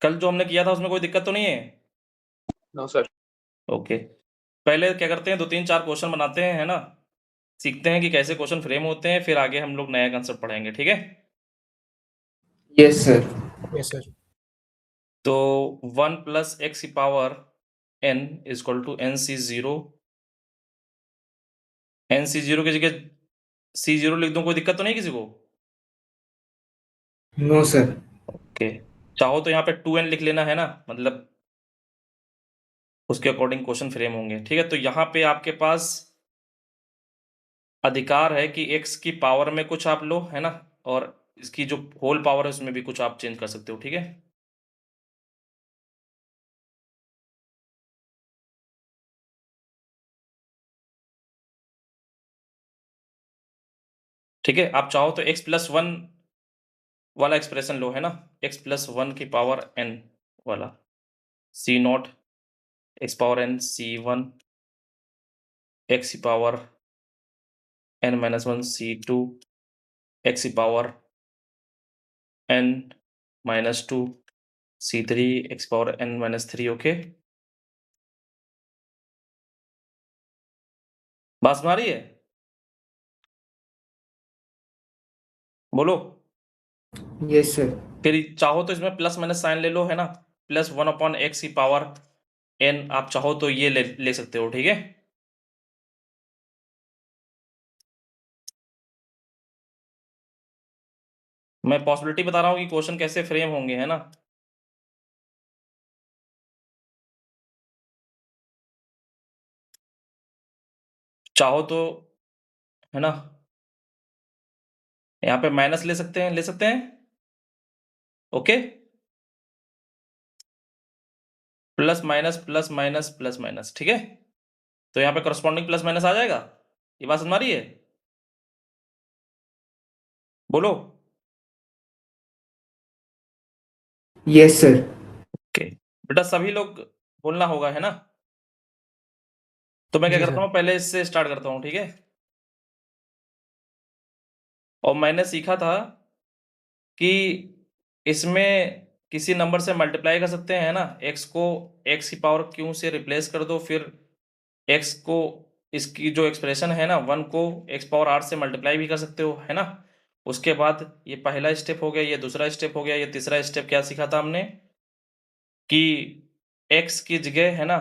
कल जो हमने किया था उसमें कोई दिक्कत तो नहीं है? No sir. ओके, पहले क्या करते हैं, 2 3 4 क्वेश्चन बनाते हैं, है ना, सीखते हैं कि कैसे क्वेश्चन फ्रेम होते हैं, फिर आगे हम लोग नया कंसेप्ट पढ़ेंगे, ठीक है? Yes sir. Yes sir. तो 1 + x⁴n = nc0। nc0 की जगह c0 लिख दूं, कोई दिक्कत तो नहीं किसी को? No sir. ओके, चाहो तो यहाँ पे 2n लिख लेना, है ना, मतलब उसके अकॉर्डिंग क्वेश्चन फ्रेम होंगे, ठीक है? तो यहाँ पे आपके पास अधिकार है कि x की पावर में कुछ आप लो, है ना, और इसकी जो होल पावर है उसमें भी कुछ आप चेंज कर सकते हो, ठीक है? ठीक है, आप चाहो तो x+1 वाला एक्सप्रेशन लो, है ना, x+1n वाला, c0 x⁴n c1 x⁴n−1 c2 x⁴n−2 c3 x⁴n−3। Okay, बात सुना रही है? बोलो। Yes sir. फिर चाहो तो इसमें प्लस माइनस साइन ले लो, है ना, +1/x⁴n आप चाहो तो ये ले सकते हो, ठीक है? मैं पॉसिबिलिटी बता रहा हूँ कि क्वेश्चन कैसे फ्रेम होंगे, है ना। चाहो तो, है ना, यहाँ पे माइनस ले सकते हैं, okay, plus minus plus minus plus minus, ठीक है? तो यहाँ पे करस्पॉन्डिंग प्लस माइनस आ जाएगा। ये बात समझ आ रही है? बोलो। Yes sir. ओके, बेटा सभी लोग बोलना होगा, है ना। तो मैं क्या जी करता सर। हूँ, पहले इससे स्टार्ट करता हूँ, ठीक है? और मैंने सीखा था कि इसमें किसी नंबर से मल्टीप्लाई कर सकते हैं, है ना, x को x⁴ से रिप्लेस कर दो, फिर x को, इसकी जो एक्सप्रेशन है ना 1 को x⁴ से मल्टीप्लाई भी कर सकते हो, है ना। उसके बाद ये पहला स्टेप हो गया, ये दूसरा स्टेप हो गया, ये तीसरा स्टेप क्या सीखा था हमने कि x की जगह, है ना,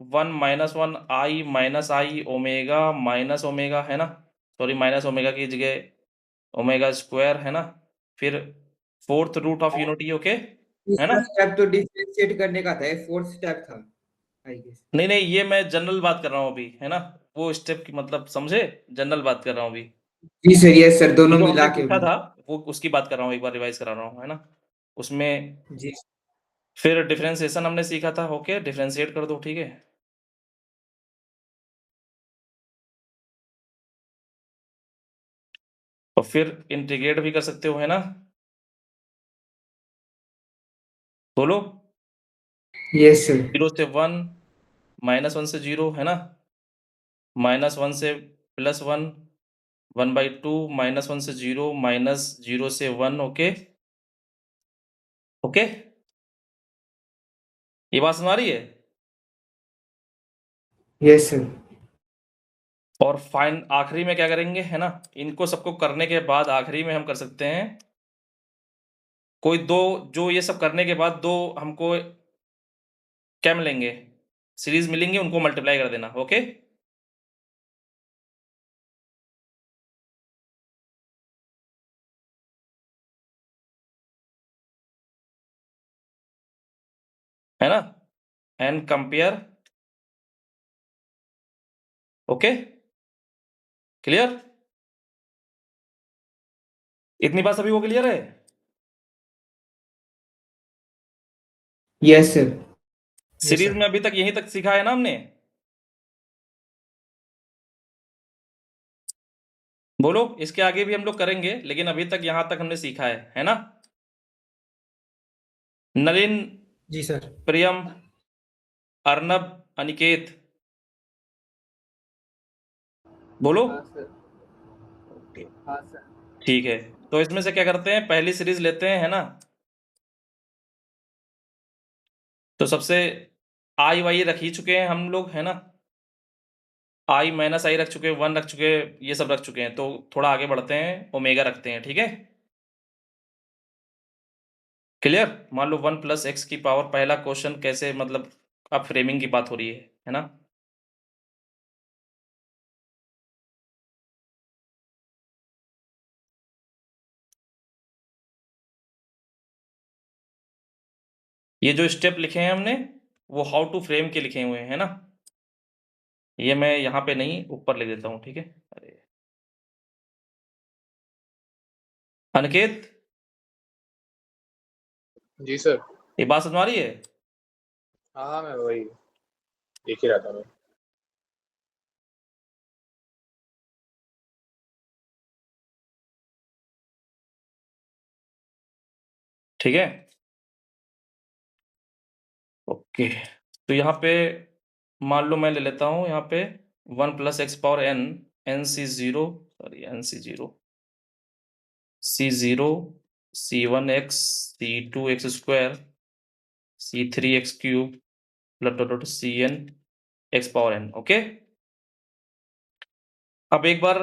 1 - 1 i -i omega minus omega, है ना, सॉरी माइनस ओमेगा की जगह ओमेगा स्क्वायर, है ना, फिर fourth root of unity, okay, है ना। तीसरा स्टेप तो डिफरेंशिएट करने का था, फोर्थ स्टेप था आई गेस। नहीं नहीं, ये मैं जनरल बात कर रहा हूँ अभी, है ना, वो स्टेप की मतलब समझे, जनरल बात कर रहा हूँ अभी। जी सर, यस सर, ये दोनों जो मिला हमने के सीखा था वो उसकी बात कर रहा हूँ, एक बार रिवाइज करा रहा हूँ, है ना, उसमें जी। फिर डिफरेंशिएशन हमने सीखा था, ओके, डिफरेंशिएट कर दो, ठीक है। और फिर इंटीग्रेट भी कर सकते हो, है ना, बोलो। Yes sir. 0 से 1, -1 से 0, है ना, -1 से +1, 1/2, -1 से 0, -0 से 1, ओके, ओके, ये बात समझ आ रही है? Yes sir. और फाइन आखिरी में क्या करेंगे, है ना, इनको सबको करने के बाद आखिरी में हम कर सकते हैं कोई दो, जो ये सब करने के बाद दो हमको क्या मिलेंगे, सीरीज मिलेंगे, उनको मल्टीप्लाई कर देना, ओके। है ना, एंड कंपेयर, ओके, क्लियर? इतनी बात सभी को क्लियर है? Yes sir. Yes series sir. में अभी तक यहीं तक सीखा है ना हमने, बोलो। इसके आगे भी हम लोग करेंगे, लेकिन अभी तक यहां तक हमने सीखा है ना। नलिन, जी सर। प्रियम, अर्नब, अनिकेत, बोलो। हाँ सर। ओके, हाँ सर। ठीक है, तो इसमें से क्या करते हैं, पहली सीरीज लेते हैं, है ना, तो सबसे आई वाई रख ही चुके हैं हम लोग, है ना, आई माइनस आई रख चुके हैं, 1 रख चुके हैं, ये सब रख चुके हैं। तो थोड़ा आगे बढ़ते हैं, ओमेगा रखते हैं, ठीक है। क्लियर। मान लो 1 प्लस एक्स की पावर, पहला क्वेश्चन कैसे, मतलब अब फ्रेमिंग की बात हो रही है ना। ये जो स्टेप लिखे हैं हमने वो हाउ टू फ्रेम के लिखे हुए हैं, है ना। ये मैं यहाँ पे नहीं, ऊपर लिख देता हूँ, ठीक है। अरे अनिकेत, जी सर। ये बात समझ आ रही है। हाँ मैं वही देख ही रहा था मैं। ठीक है, ओके। तो यहाँ पे मान लो मैं ले लेता हूँ यहाँ पे 1 plus x power n, n c zero, sorry n c zero, c zero, c one x, c two x square, c three x cube, plus dot dot c n x power n, okay. अब एक बार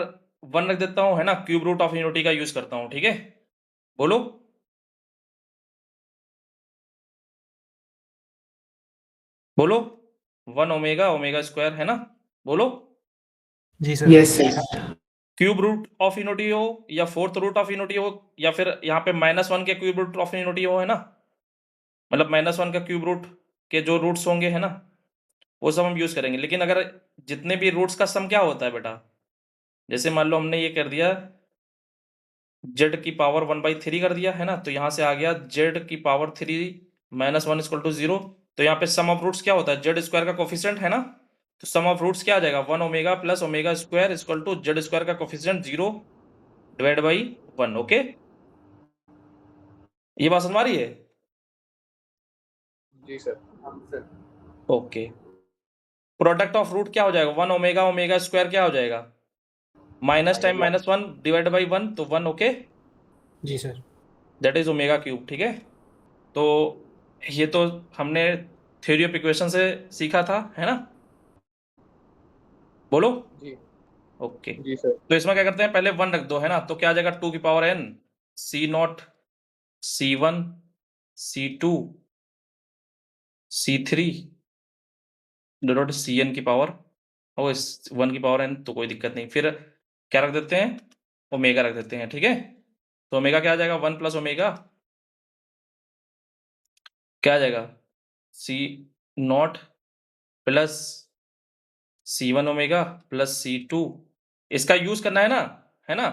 1 रख देता हूँ, है ना, cube root of unity का use करता हूँ, ठीक है। बोलो, बोलो, 1 ओमेगा, ओमेगा स्क्वायर, है ना, बोलो। जी sir. Yes sir. Cube root of unity हो या फोर्थ रूट ऑफ यूनिटी हो या फिर यहाँ पे -1 के क्यूब रूट ऑफ यूनिटी हो, है ना, मतलब -1 का क्यूब रूट के जो रूट्स होंगे, है ना, वो सब हम यूज करेंगे। लेकिन अगर जितने भी रूट्स का सम क्या होता है बेटा, जैसे मान लो हमने ये कर दिया z की पावर 1/3 कर दिया, है ना, तो यहाँ से आ गया z की पावर 3 -1 = 0। तो यहाँ पे सम ऑफ रूट्स क्या होता है, जेड स्क्वायर का कोफिशिएंट, है ना। तो सम ऑफ रूट्स क्या आ जाएगा, 1 omega plus omega square equal to Z square का कोफिशिएंट 0 डिवाइड बाई 1, ओके। ये बात समझ आ रही है। जी sir. Okay, product of root क्या हो जाएगा, 1 ओमेगा ओमेगा स्क्वायर क्या हो जाएगा, माइनस टाइम -1 डिवाइड बाई 1, तो 1, ओके। जी sir. That is omega cube, ठीक है। तो ये तो हमने थ्योरी ऑफ इक्वेशन से सीखा था, है ना, बोलो। जी। ओके, जी सर। तो इसमें क्या करते हैं, पहले 1 रख दो, है ना, तो क्या आ जाएगा 2 की power n, c naught, c one, c two, c three dot c n की पावर, और इस 1 की पावर n, तो कोई दिक्कत नहीं। फिर क्या रख देते हैं, ओमेगा रख देते हैं, ठीक है। तो ओमेगा क्या आ जाएगा, 1 प्लस ओमेगा क्या आ जाएगा, C not plus C1 omega plus C2, इसका यूज करना है ना,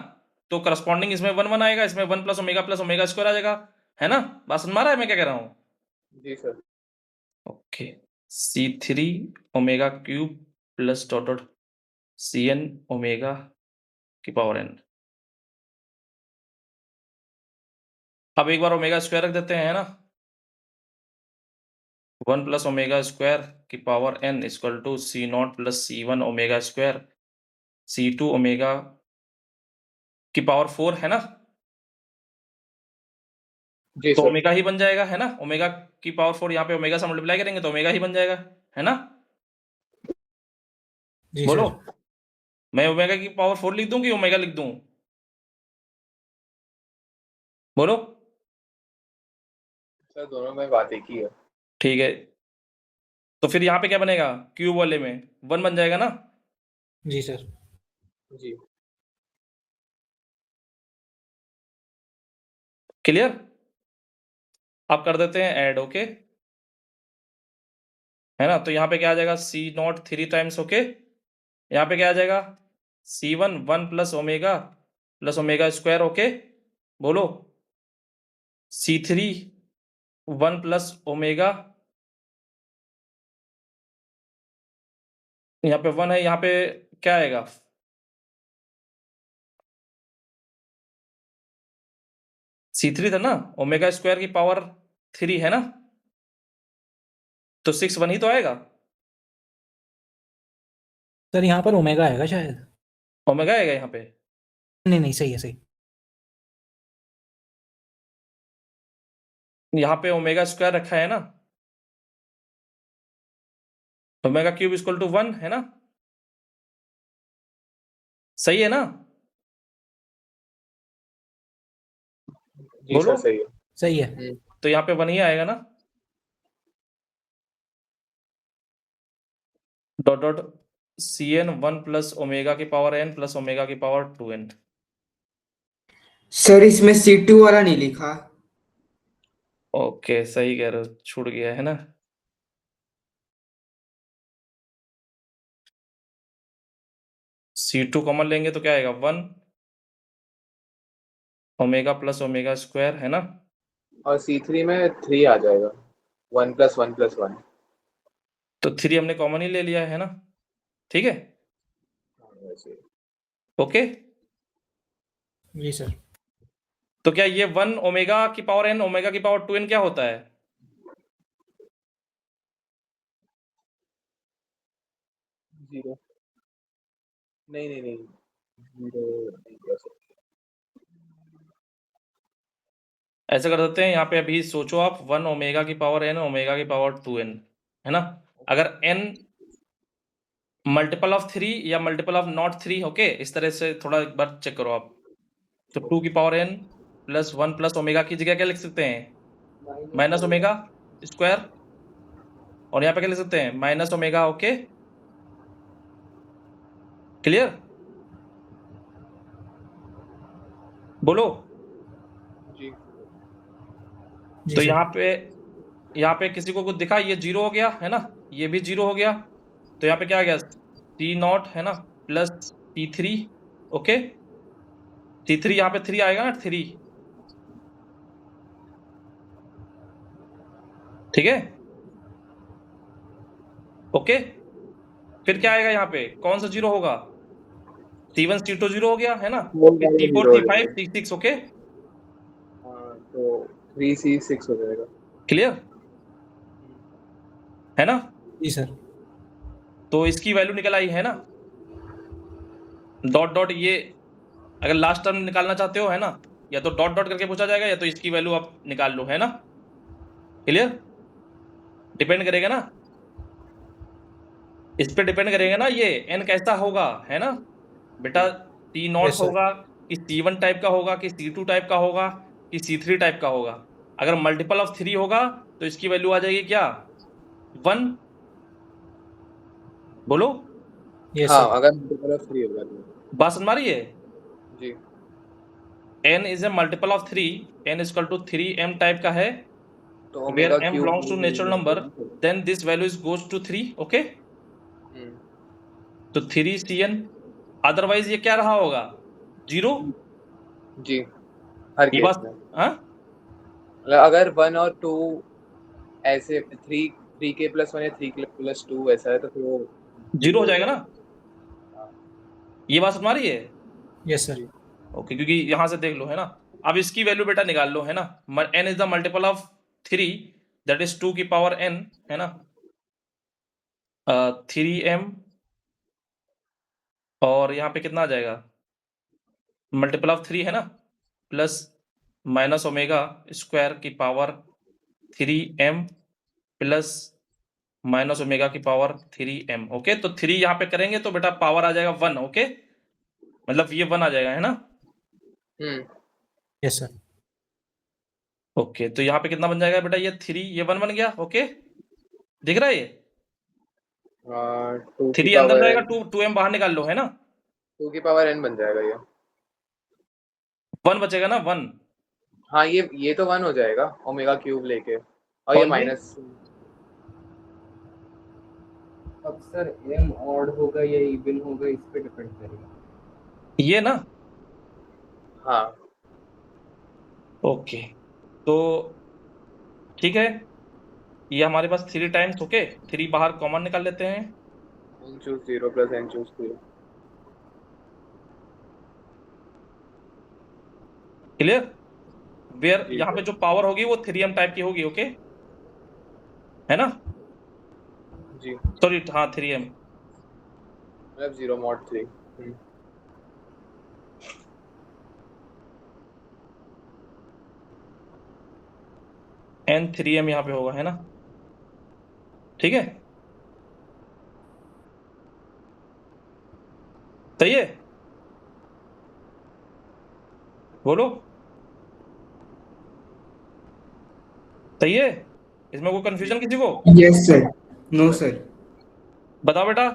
तो करस्पॉन्डिंग इसमें 1 1 आएगा, इसमें 1 प्लस ओमेगा स्क्वायर आ जाएगा, है ना। बात समझ में आ रहा है मैं क्या कह रहा हूँ। जी sir. Okay, C3 omega cube plus dot dot CN omega की पावर n। अब एक बार ओमेगा स्क्वायर रख देते हैं, है ना, 1 प्लस ओमेगा स्क्वायर की power n equal to C0 plus C1 omega square C2 omega की पावर 4, है ना। जी तो सर। ओमेगा ही बन जाएगा, है ना, ओमेगा की पावर 4 यहाँ पे ओमेगा से मल्टीप्लाई करेंगे तो ओमेगा ही बन जाएगा, है ना। जी बोलो, सर। मैं ओमेगा की पावर 4 लिख दूं कि ओमेगा लिख दूं, बोलो। सर दोनों में बात एक ही है। ठीक है, तो फिर यहाँ पे क्या बनेगा, क्यूब वाले में 1 बन जाएगा ना। जी सर। जी। क्लियर। अब कर देते हैं ऐड, ओके, है ना। तो यहाँ पे क्या आ जाएगा, C0 3 टाइम्स, ओके। यहाँ पे क्या आ जाएगा, C1 1 plus omega square, okay, बोलो। C3 1 प्लस ओमेगा, यहाँ पे 1 है, यहाँ पे क्या आएगा, C3 था ना, ओमेगा स्क्वायर की पावर 3, है ना, तो 6 1 ही तो आएगा, सर यहाँ पर ओमेगा आएगा शायद। ओमेगा आएगा यहाँ पे। नहीं नहीं, सही है सही। यहाँ पे ओमेगा स्क्वायर रखा है ना, ओमेगा क्यूब इक्वल टू 1 है ना, सही है ना? जी बोलो। सर सही है। सही है। तो यहाँ पे 1 ही आएगा ना, dot dot c n 1 plus omega की पावर n प्लस ओमेगा की पावर 2n। सर इसमें C2 वाला नहीं लिखा। ओके, सही कह रहे हो, छूट गया है ना। C2 कॉमन लेंगे तो क्या आएगा, 1 ओमेगा प्लस ओमेगा स्क्वायर है ना। और C3 में 3 आ जाएगा, 1 + 1 + 1। तो 3 हमने कॉमन ही ले लिया है ना, ठीक है, वैसे ही। ओके। जी सर। तो क्या ये 1 ओमेगा की पावर n ओमेगा की पावर 2n क्या होता है? 0 नहीं नहीं नहीं, 0 नहीं कह सकते। ऐसा कर देते हैं, यहाँ पे अभी सोचो आप, 1 ओमेगा की पावर n ओमेगा की पावर 2n है ना। अगर n मल्टीपल ऑफ 3 या मल्टीपल ऑफ नॉट 3, ओके, इस तरह से थोड़ा एक बार चेक करो आप। तो 2 की power n plus 1 plus omega की जगह क्या लिख सकते हैं, माइनस ओमेगा स्क्वायर, और यहाँ पे क्या लिख सकते हैं, माइनस ओमेगा, ओके, क्लियर, बोलो। जी जी तो सर। यहाँ पे किसी को कुछ दिखा, ये 0 हो गया है ना, ये भी 0 हो गया, तो यहाँ पे क्या आ गया, C0 है ना प्लस C3, ओके, C3 यहाँ पे 3 आएगा ना, 3, ठीक है, ओके। फिर क्या आएगा, यहाँ पे कौन सा 0 होगा, C1 C2 0 हो गया है ना, फोर फिर वाला C4 0 हो C5 जाएगा। C6, ओके, हाँ, तो 3C6 हो जाएगा। क्लियर है ना। जी सर। तो इसकी वैल्यू निकल आई है ना, डॉट डॉट ये, अगर लास्ट टर्म निकालना चाहते हो है ना, या तो डॉट डॉट करके पूछा जाएगा, या तो इसकी वैल्यू आप निकाल लो, है ना, क्लियर, डिपेंड करेगा ना, इस पे डिपेंड करेगा ना, ये n कैसा होगा है ना बेटा, C0 यस सर। होगा कि C1 टाइप का होगा कि C2 टाइप का होगा कि C3 टाइप का होगा। अगर मल्टीपल ऑफ 3 होगा तो इसकी वैल्यू आ जाएगी क्या, 1, बोलो। यस हाँ, सर। अगर मल्टीपल ऑफ 3 होगा तो। बात समझ आ रही है, जी n is a multiple of 3, n equal to 3m type का है, तो where omega m cube belongs to natural number, then this value is goes to 3, okay. तो 3cn, अदरवाइज ये क्या रहा होगा, 0, जी हर ये केस बात, में, हाँ, मतलब अगर 1 और 2 ऐसे 3k + 1 या 3k + 2 ऐसा है तो फिर वो 0 हो हो जाएगा ना, जाएगा। हाँ, ये बात समझ आ रही है, यस सर। जी ओके, क्योंकि यहां से देख लो है ना। अब इसकी वैल्यू बेटा निकाल लो है ना, n is the multiple of 3, that is 2 की पावर n है ना, 3m, और यहाँ पे कितना आ जाएगा, मल्टीपल ऑफ 3 है ना, प्लस माइनस ओमेगा स्क्वायर की power 3m plus minus omega की पावर 3m, ओके। तो 3 यहाँ पे करेंगे तो बेटा पावर आ जाएगा 1, ओके, मतलब ये 1 आ जाएगा है ना, यस सर। ओके। तो यहाँ पे कितना बन जाएगा बेटा, ये 3, ये 1 बन गया, ओके, दिख रहा है ये, 2 की 3 अंदर पावर जाएगा, n, 2m बाहर निकाल लो है ना, 2 की पावर n बन जाएगा ये। 1 बचेगा ना, 1, हाँ, ये तो 1 हो जाएगा ओमेगा क्यूब लेके, और ये और ये माइनस। अब सर m ऑड होगा या इवन होगा इस पे डिपेंड करेगा। ये ना, हाँ ओके, तो ठीक है, ये हमारे पास 3 टाइम्स, ओके, 3 बाहर कॉमन निकाल लेते हैं, n choose 0 + n choose 0। Clear, where जी यहाँ पे सर। जो पावर होगी वो 3m टाइप की होगी, ओके, है ना, जी सॉरी, हाँ 3m, मतलब 0 mod 3। n 3m यहाँ पे होगा है ना, ठीक है, सही है, बोलो। सही है, इसमें कोई कंफ्यूजन किसी को? Yes sir. No sir. बताओ बेटा।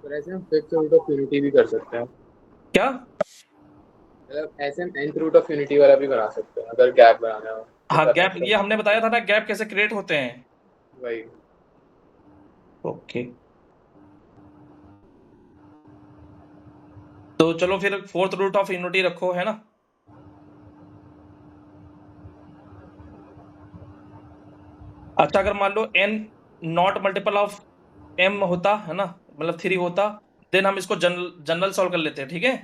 तो ऐसे हम फिफ्थ रूट ऑफ यूनिटी भी कर सकते हैं, क्या? मतलब ऐसे हम nth रूट ऑफ यूनिटी वाला भी बना सकते हैं अगर गैप बनाना हो तो हाँ, करना गैप तो ये हमने बताया था ना, गैप कैसे क्रिएट होते हैं। वही। ओके, तो चलो फिर फोर्थ रूट ऑफ यूनिटी रखो, है ना। अच्छा, अगर मान लो n not multiple of m होता है ना, मतलब 3 होता, देन हम इसको जनरल जनरल सॉल्व कर लेते हैं, ठीक है।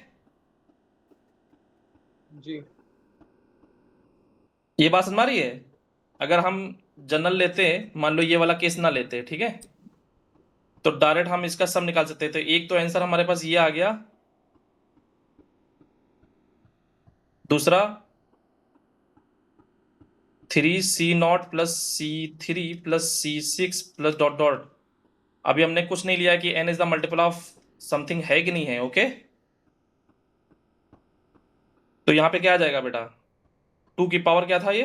जी। ये बात समझ आ रही है? अगर हम जनरल लेते, मान लो ये वाला केस ना लेते, ठीक है, तो डायरेक्ट हम इसका सम निकाल सकते थे। तो एक तो आंसर हमारे पास ये आ गया, दूसरा 3c0 plus c3 plus c6 plus dot dot. अभी हमने कुछ नहीं लिया कि n is the multiple of something है कि नहीं है, ओके। तो यहां पे क्या आ जाएगा बेटा, 2 की पावर क्या था ये,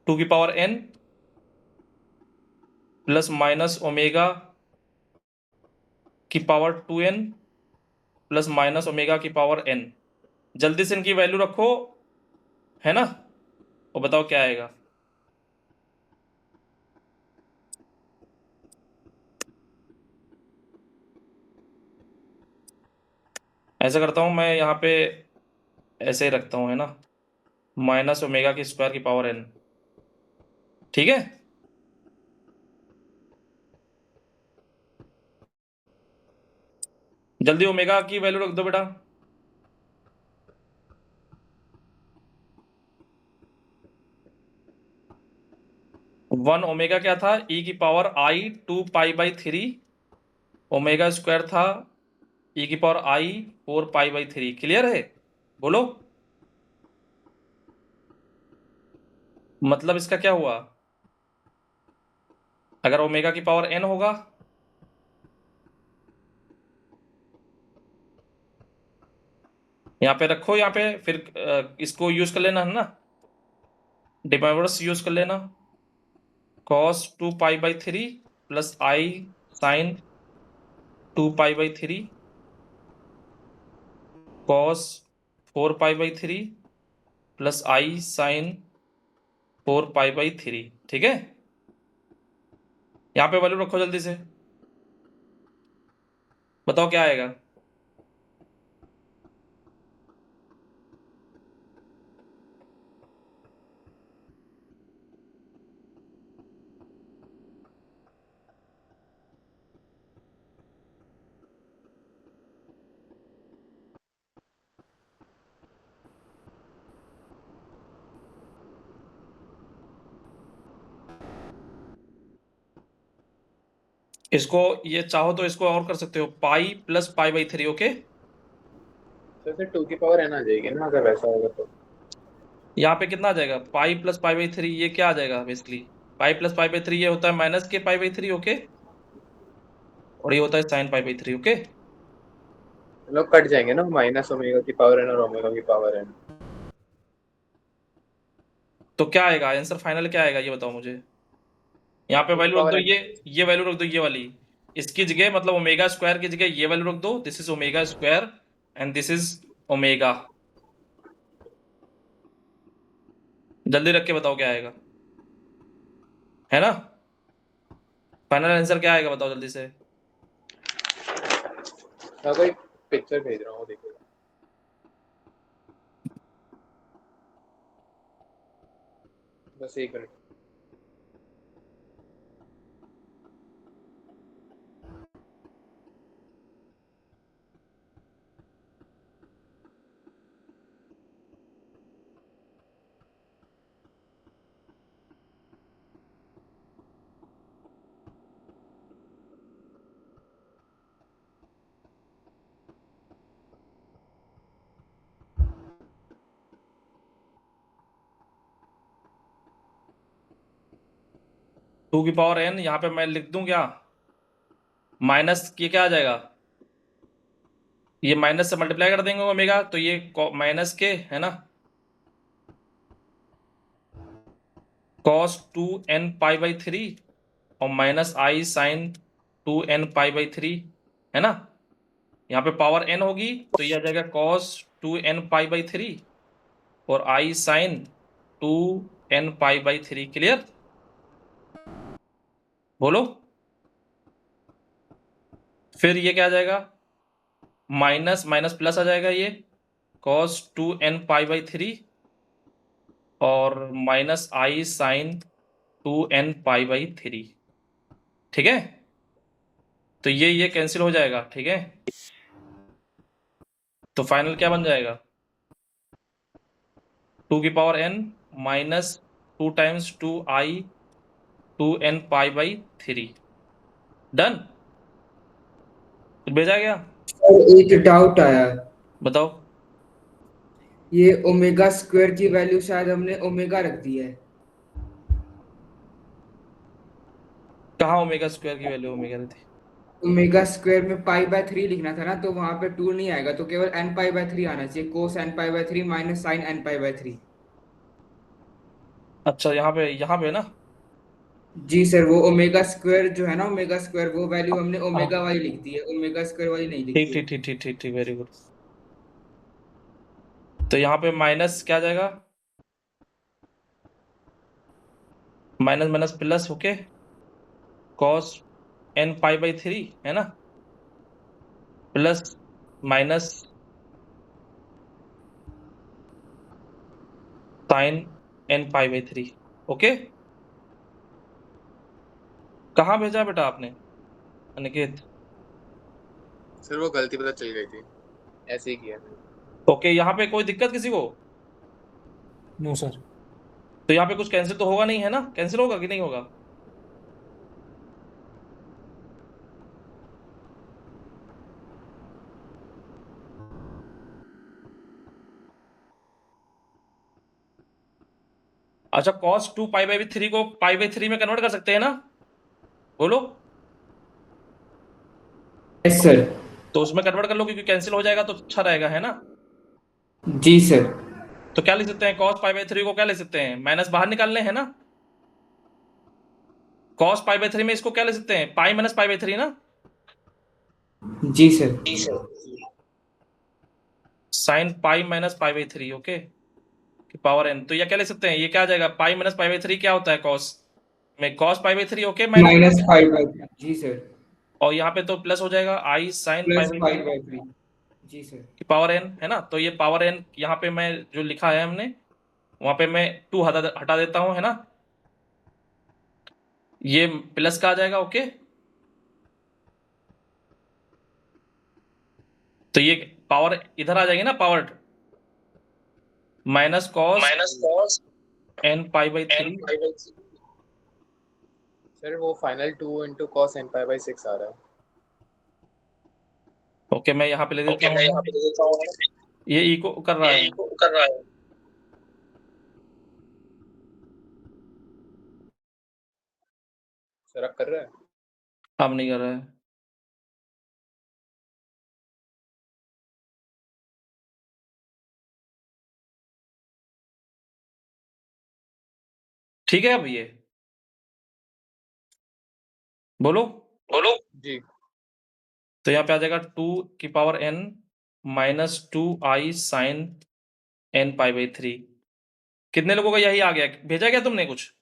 2 की power n plus minus omega की power 2n plus minus omega की पावर n। जल्दी से इनकी वैल्यू रखो, है ना, और बताओ क्या आएगा। ऐसा करता हूं मैं यहाँ पे, ऐसे ही रखता हूं, है ना, माइनस ओमेगा की स्क्वायर की पावर n, ठीक है। जल्दी ओमेगा की वैल्यू रख दो बेटा। 1 ओमेगा क्या था, e की power i 2 pi by 3, omega square था e की power i 4 pi by 3। Clear है, बोलो। मतलब इसका क्या हुआ, अगर ओमेगा की पावर n होगा, यहाँ पे रखो, यहाँ पे फिर इसको यूज कर लेना, है ना, डिमाइवर्स यूज कर लेना। cos 2 pi by 3 plus i sine 2 pi by 3 cos 4 pi by 3 plus i sine 4 pi by 3, ठीक है। यहाँ पे वैल्यू रखो जल्दी से, बताओ क्या आएगा। इसको ये चाहो तो इसको और कर सकते हो, pi plus pi by 3, okay. तो फिर 2 की पावर n आ जाएगी ना अगर वैसा होगा तो। यहाँ पे कितना आ जाएगा, पाई प्लस पाई बाई 3, ये क्या आ जाएगा basically, pi plus pi by 3 ये होता है माइनस के पाई बाई 3, ओके, और ये होता है साइन पाई बाई 3, ओके। लोग कट जाएंगे ना, माइनस ओमेगा की पावर n और ओमेगा की पावर n। तो क्या आएगा आंसर, फाइनल क्या आएगा ये बताओ मुझे। यहाँ पे 2 की वैल्यू रख दो, पावर n। ये वैल्यू रख दो, ये वाली, इसकी जगह, मतलब ओमेगा स्क्वायर की जगह ये वैल्यू रख दो, this is omega square and this is omega. जल्दी रख के बताओ क्या आएगा, है ना। फाइनल आंसर क्या आएगा बताओ जल्दी से। मैं कोई पिक्चर भेज रहा हूँ, देखो। बस 1 मिनट। 2 की पावर n, यहाँ पे मैं लिख दूं क्या, माइनस ये क्या आ जाएगा, ये माइनस से मल्टीप्लाई कर देंगे ओमेगा, तो ये माइनस के है ना, cos 2n पाई बाई 3 और minus i sine 2n pi by 3 है ना। यहाँ पे पावर n होगी तो ये आ जाएगा cos 2n पाई बाई 3 और i sine 2n pi by 3। Clear, बोलो। फिर ये क्या आ जाएगा, माइनस माइनस प्लस आ जाएगा, ये cos 2n पाई बाई 3 और minus i sine 2n pi by 3। ठीक है, तो ये कैंसिल हो जाएगा। ठीक है, तो फाइनल क्या बन जाएगा, 2 की power n minus 2 times 2i 2n pi by 3। Done, भेजा गया। सर एक डाउट आया, बताओ। ये ओमेगा स्क्वायर की वैल्यू शायद हमने ओमेगा रख दी है। कहाँ ओमेगा स्क्वायर की वैल्यू ओमेगा थी, ओमेगा स्क्वायर में पाई बाय 3 लिखना था ना, तो वहां पे 2 नहीं आएगा, तो केवल n पाई बाय 3 आना चाहिए, cos n pi by 3 minus sine n pi by 3। अच्छा यहाँ पे ना। जी सर, वो ओमेगा स्क्वायर जो है ना, ओमेगा स्क्वायर वो वैल्यू हमने ओमेगा वाली लिख दी है, ओमेगा स्क्वायर वाली नहीं लिखी ठीक है। ठीक ठीक ठीक ठीक ठीक, वेरी गुड। तो यहाँ पे माइनस क्या आ जाएगा, माइनस माइनस प्लस होके cos n पाई बाई 3 है ना, plus minus sine n pi by 3। Okay, कहाँ भेजा बेटा आपने अनिकेत? सर वो गलती पता चल गई थी, ऐसे ही किया मैंने। ओके, यहाँ पे कोई दिक्कत किसी को? No sir. तो यहाँ पे कुछ कैंसिल तो होगा नहीं है ना, कैंसिल होगा कि नहीं होगा? अच्छा, cos 2 पाई बाई 3 को पाई बाई 3 में कन्वर्ट कर सकते हैं ना, बोलो। Yes sir. तो उसमें कन्वर्ट कर लो, क्योंकि कैंसिल हो जाएगा तो अच्छा रहेगा, है ना। जी सर। तो क्या लिख सकते हैं, cos पाई बाई 3 को क्या लिख सकते हैं, माइनस बाहर निकालने हैं ना। cos पाई बाई 3 में इसको क्या लिख सकते हैं, पाई माइनस पाई बाई 3 ना। जी sir. Sine pi minus pi by 3, okay, की पावर n। तो ये क्या लिख सकते हैं, ये क्या आ जाएगा, पाई माइनस पाई बाई 3 क्या होता है cos में, cos pi by 3, okay, minus pi by 3। जी सर। और यहाँ पे तो प्लस हो जाएगा i sine pi plus by pi 3 by 3। जी सर। की पावर n, है ना। तो ये पावर n यहाँ पे मैं जो लिखा है हमने, वहां पे मैं 2 हटा देता हूं, है ना, ये प्लस का आ जाएगा। ओके, तो ये पावर इधर आ जाएगी ना, power minus cos n pi by 3। Sir वो final 2 into cos n pi by 6 आ रहा है। ओके, मैं यहाँ पे ले देता हूँ, ये इको कर रहा है। सर अब कर रहा है? अब नहीं कर रहा है। ठीक है, अब ये बोलो जी। तो यहाँ पे आ जाएगा 2 की power n minus 2i sine n pi by 3। कितने लोगों का यही आ गया, भेजा क्या तुमने कुछ?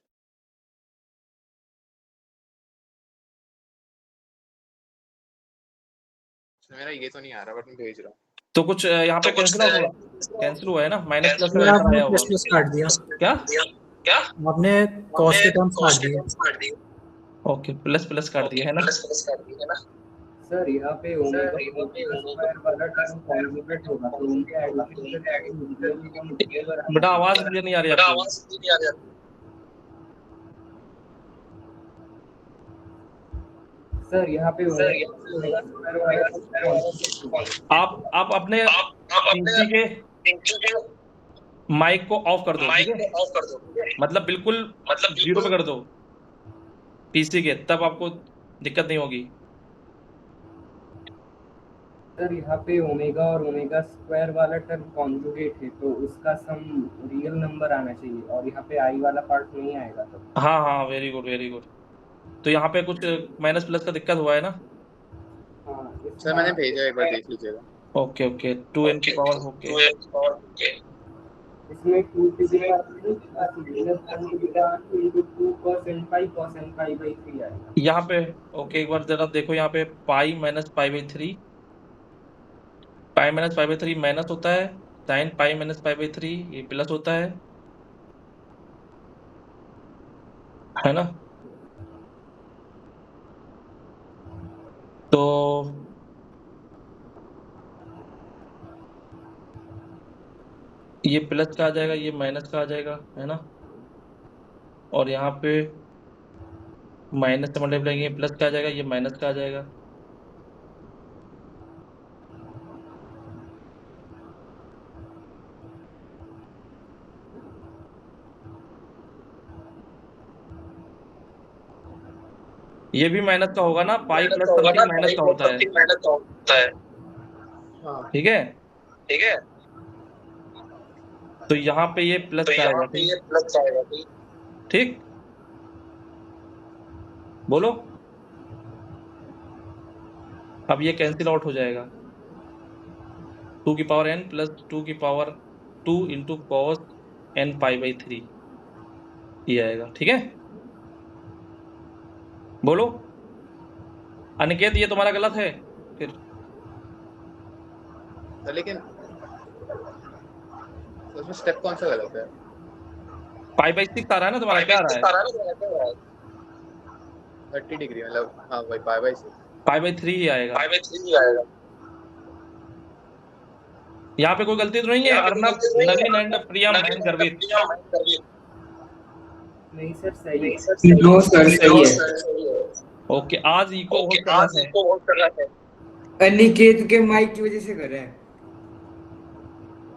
मेरा ये तो नहीं आ रहा, बट मैं भेज रहा हूँ। तो कुछ यहाँ पे कैंसिल हुआ है ना, माइनस प्लस सर का आपने आया प्लस होगा। प्लस काट दिया, क्या? आपने कॉस के टर्म्स काट दिए। ओके, प्लस प्लस काट दिया है ना। सर यहाँ पे ओमेगा स्क्वायर वाला टर्म कॉन्जुगेट होगा, तो उनके एडिशन से बेटा आवाज क्लियर नहीं आ रही आपकी। सर यहाँ पे ओमेगा स्क्वायर वाला आप अपने पीसी के माइक को ऑफ कर दो, ठीक है, मतलब बिल्कुल 0 पे कर दो। पीसी के, तब आपको दिक्कत नहीं होगी। सर यहाँ पे ओमेगा और ओमेगा स्क्वायर वाला टर्म कॉन्जुगेट है, तो उसका सम रियल नंबर आना चाहिए, और यहाँ पे आई वाला पार्ट नहीं आएगा तो। हाँ हाँ, वेरी गुड वेरी गुड। तो यहाँ पे कुछ माइनस प्लस का दिक्कत हुआ है ना? हाँ, सर मैंने भेजा, एक बार देख लीजिएगा। ओके ओके, 2n की पावर ओके। इसमें 2 to the power 2 cos n pi cos n pi by 3 आएगा। यहाँ पे ओके, एक बार जरा देखो यहाँ पे पाई minus pi by 3, pi minus pi by 3 minus होता है, sign pi minus pi by 3 ये प्लस होता है ना? तो ये प्लस का आ जाएगा, ये माइनस का आ जाएगा, है ना? और यहाँ पे माइनस से मल्टीप्लाई ये प्लस का आ जाएगा, ये माइनस का आ जाएगा। ये भी माइनस का होगा ना, पाई प्लस समथिंग माइनस का होता है। हाँ ठीक है, ठीक है। तो यहाँ पे ये प्लस का आएगा, ठीक? बोलो, अब ये कैंसिल आउट हो जाएगा। 2 की पावर n प्लस 2 की power 2 into cos n pi by 3 ये आएगा, ठीक है? बोलो अनिकेत, ये तुम्हारा गलत है फिर। सर लेकिन उसमें स्टेप कौन सा गलत है? पाई बाई 6 आ रहा है ना तुम्हारा, क्या आ रहा है? 30 डिग्री, मतलब हाँ वही पाई बाई 6। पाई बाई 3 ही आएगा। यहाँ पे कोई गलती तो नहीं है? अर्नब, नवीन एंड प्रिया मैन गर्वित। नहीं सर, सही है। नो सर, सही है। ओके, आज इको होल्ड करना है। अनिकेत के माइक की वजह से कर रहे हैं।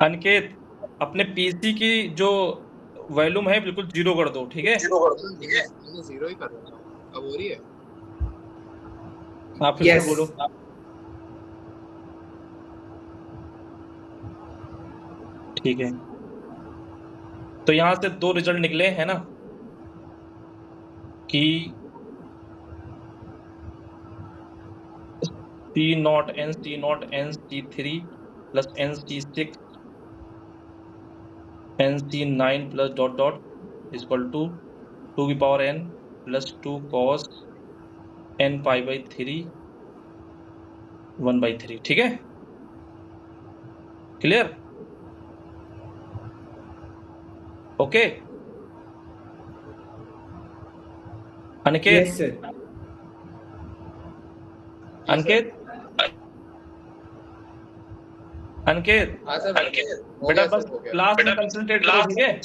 अनिकेत, अपने पीसी की जो वॉल्यूम है बिल्कुल 0 कर दो, ठीक है? मैंने 0 ही कर रहा हूँ, अब हो रही है। आप फिर से बोलो। ठीक है, तो यहाँ से 2 रिजल्ट निकले हैं ना, कि C0 n C0 n C3 plus n C6 n C9 plus dot dot equal to 2 की power n plus 2 cos n pi by 3 1/3, ठीक है? Clear? Okay Aniket? Yes sir. Aniket, Aniket, हाँ सर, बेटा बस क्लास में कंसंट्रेट करो, ठीक है?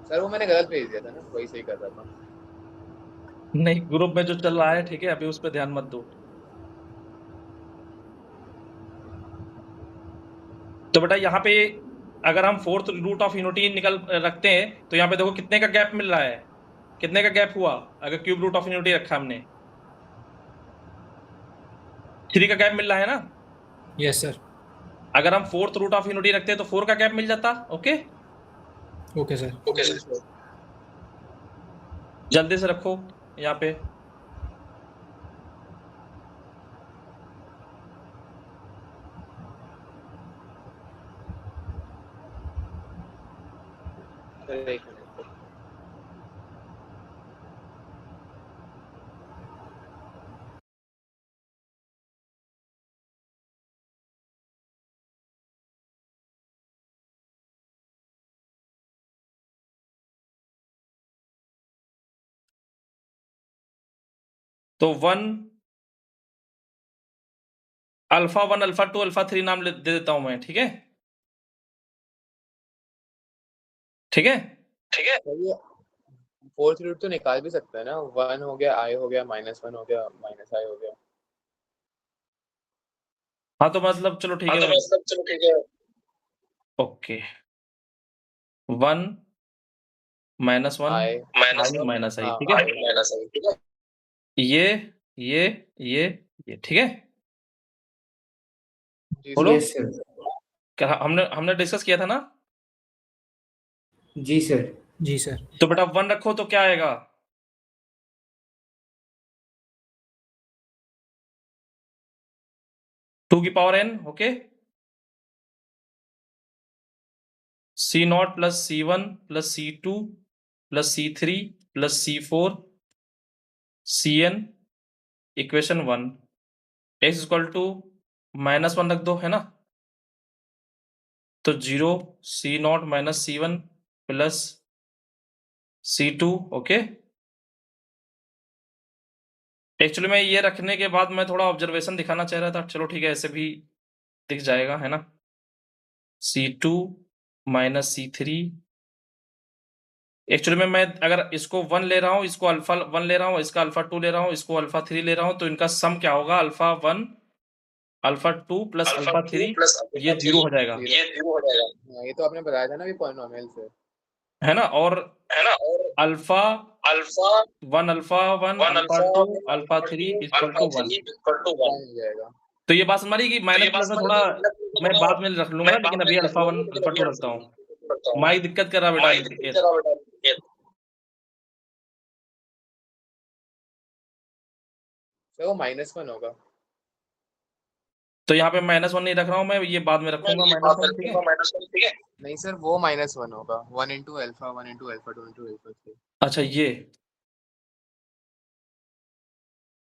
सर वो मैंने गलत भेज दिया था ना, वही सही कर रहा था। नहीं, ग्रुप में जो चल रहा है, ठीक है, अभी उस पर ध्यान मत दो। तो बेटा यहाँ पे अगर हम फोर्थ रूट ऑफ यूनिटी निकल रखते हैं, तो यहाँ पे देखो कितने का गैप मिल रहा है, कितने का गैप हुआ अगर क्यूब रूट ऑफ यूनिटी रखा हमने? 3 का गैप मिल रहा है ना? Yes sir. अगर हम फोर्थ रूट ऑफ यूनिटी रखते हैं तो 4 का गैप मिल जाता। Okay okay sir. जल्दी से रखो यहाँ पे। एक मिनट। तो 1 अल्फा 1 अल्फा 2 अल्फा 3 नाम दे देता हूं मैं, ठीक है? ठीक है, ठीक है। फोर्थ रूट तो निकाल भी सकते हैं ना, 1 हो गया, i हो गया, -1 हो गया, -i हो गया। हाँ तो मतलब चलो ठीक है। ओके 1 माइनस वन आई माइनस आई, हाँ ठीक है। ये ये ये ठीक है। जी बोलो, यस सर। क्या हमने हमने डिस्कस किया था ना। जी सर। जी सर। तो बेटा 1 रखो तो क्या आएगा? 2 की power n, okay. C0 plus C1 plus C2 plus C3 plus C4 Cn equation 1 x equal to -1 रख दो, है ना। तो 0 C0 minus C1 plus C2, okay. Actually मैं ये रखने के बाद मैं थोड़ा ऑब्जर्वेशन दिखाना चाह रहा था, चलो ठीक है, ऐसे भी दिख जाएगा, है ना। C2 माइनस C3, एक्चुअली में मैं अगर इसको 1 ले रहा हूँ, इसको अल्फा 1 ले रहा हूँ, इसका अल्फा 2 ले रहा हूँ, इसको अल्फा 3 ले रहा हूँ, तो इनका सम क्या होगा? अल्फा 1 अल्फा 2 प्लस अल्फा 3, ये 0 हो जाएगा, हाँ, ये तो आपने बताया था ना, ये पॉलिनोमियल से। है ना। और alpha 1 alpha 1 alpha 2 alpha 3 equal to 1। One हो जाएगा। तो ये बात समझ रही कि माइनस प्लस में थोड़ा मैं बाद में रख लूंगा, लेकिन अभी अल्फा 1 अल्फा 2 रखता हूँ। माइक दिक्कत कर रहा बेटा अनिकेत। सर वो -1 होगा। तो यहाँ पे -1 नहीं रख रहा हूँ मैं, ये बाद में रखूंगा -1, ठीक है। नहीं सर, वो -1 होगा। 1 into alpha 1 into alpha 2 into alpha 3। अच्छा, ये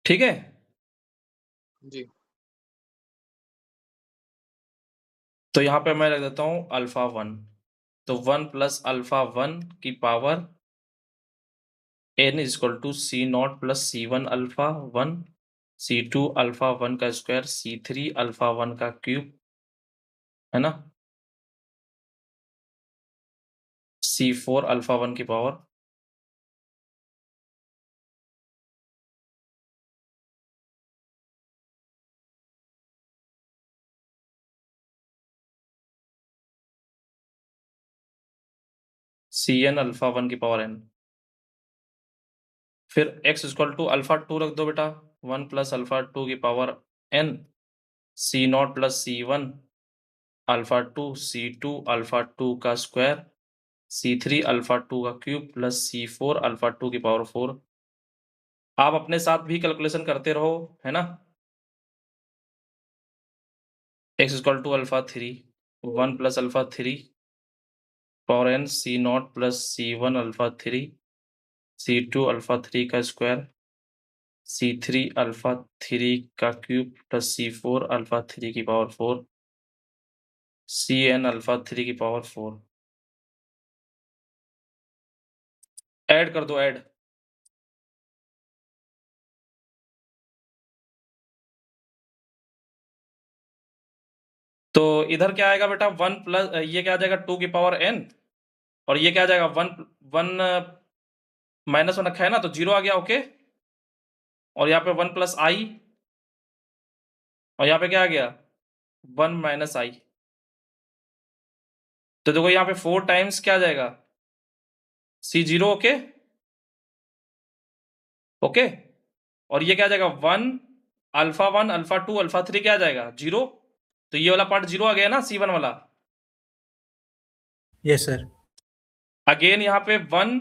ठीक है। जी। तो यहाँ पे मैं रख देता हूँ अल्फा 1, तो 1 प्लस अल्फा 1 की power n is equal to C0 plus C1 alpha 1 C2 alpha 1 का स्क्वायर C3 अल्फा 1 का क्यूब, है ना। C4 अल्फा 1 की पावर Cn अल्फा 1 की पावर n। फिर x इक्वल टू अल्फा 2 रख दो बेटा, 1 प्लस अल्फा 2 की power n C0 plus C1 alpha 2 C2 alpha 2 का स्क्वायर C3 अल्फा 2 का क्यूब प्लस C4 अल्फा 2 की पावर 4। आप अपने साथ भी कैलकुलेशन करते रहो, है ना। x equal to alpha 3 1 plus alpha 3 power n C0 plus C1 alpha 3 C2 alpha 3 का स्क्वायर C3 अल्फा 3 का क्यूब प्लस C4 अल्फा 3 की पावर 4 Cn अल्फा 3 की पावर 4। ऐड कर दो, ऐड। तो इधर क्या आएगा बेटा? 1 प्लस ये क्या आ जाएगा? 2 की पावर n, और ये क्या आ जाएगा? 1 -1 रखा है ना, तो 0 आ गया, ओके। और यहाँ पे 1 प्लस आई, और यहाँ पे क्या आ गया? 1 माइनस आई। तो देखो यहाँ पे 4 टाइम्स क्या आ जाएगा? C0, okay okay. और ये क्या आ जाएगा? 1 अल्फा 1 अल्फा 2 अल्फा 3 क्या आ जाएगा? 0। तो ये वाला पार्ट 0 आ गया ना, C1 वाला। Yes sir. अगेन यहाँ पे 1,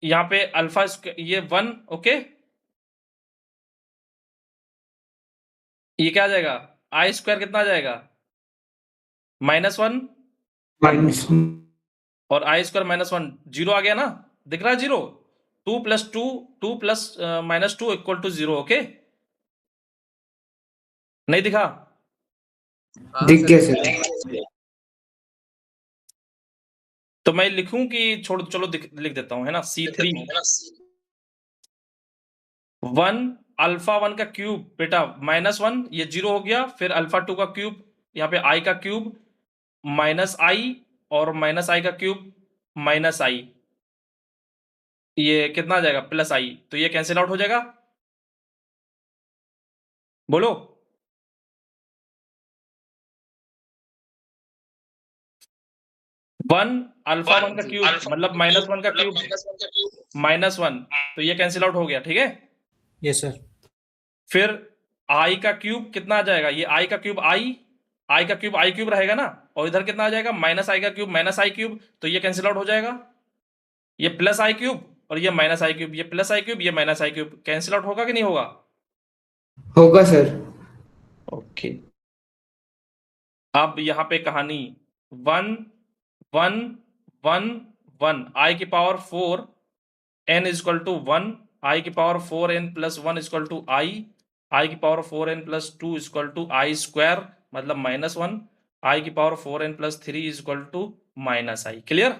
यहाँ पे अल्फा ये 1, ओके। ये क्या आ जाएगा? आई स्क्वायर कितना आ जाएगा? -1, -1। और आई स्क्वायर -1 0 आ गया ना, दिख रहा है 0। 2 plus 2 2 plus -2 equal to 0, okay. नहीं दिखा? हाँ दिख गया सर। सर। तो मैं लिखूं कि छोड़, चलो लिख देता हूं, है ना। C3 1 अल्फा 1 का क्यूब बेटा -1, ये 0 हो गया। फिर अल्फा 2 का क्यूब, यहाँ पे आई का क्यूब माइनस आई, और माइनस आई का क्यूब माइनस आई, ये कितना आ जाएगा? प्लस आई। तो ये कैंसिल आउट हो जाएगा, बोलो। 1 अल्फा 1 का क्यूब मतलब -1 का क्यूब -1, तो ये कैंसिल आउट हो गया, ठीक है। Yes sir. फिर i का क्यूब कितना आ जाएगा, ये i का क्यूब i का क्यूब i क्यूब रहेगा ना, और इधर कितना आ जाएगा -i का क्यूब -i क्यूब, तो ये कैंसिल आउट हो जाएगा। ये प्लस i क्यूब और ये -i क्यूब, ये प्लस i क्यूब, ये -i क्यूब, कैंसिल आउट होगा कि नहीं होगा? होगा सर। ओके, अब यहाँ पे कहानी 1 1 1 1 i की power 4 n equal to 1, i की power 4n plus 1 equal to i की power 4n plus 2 equal to i square मतलब -1, i की power 4n plus 3 equal to -i। Clear?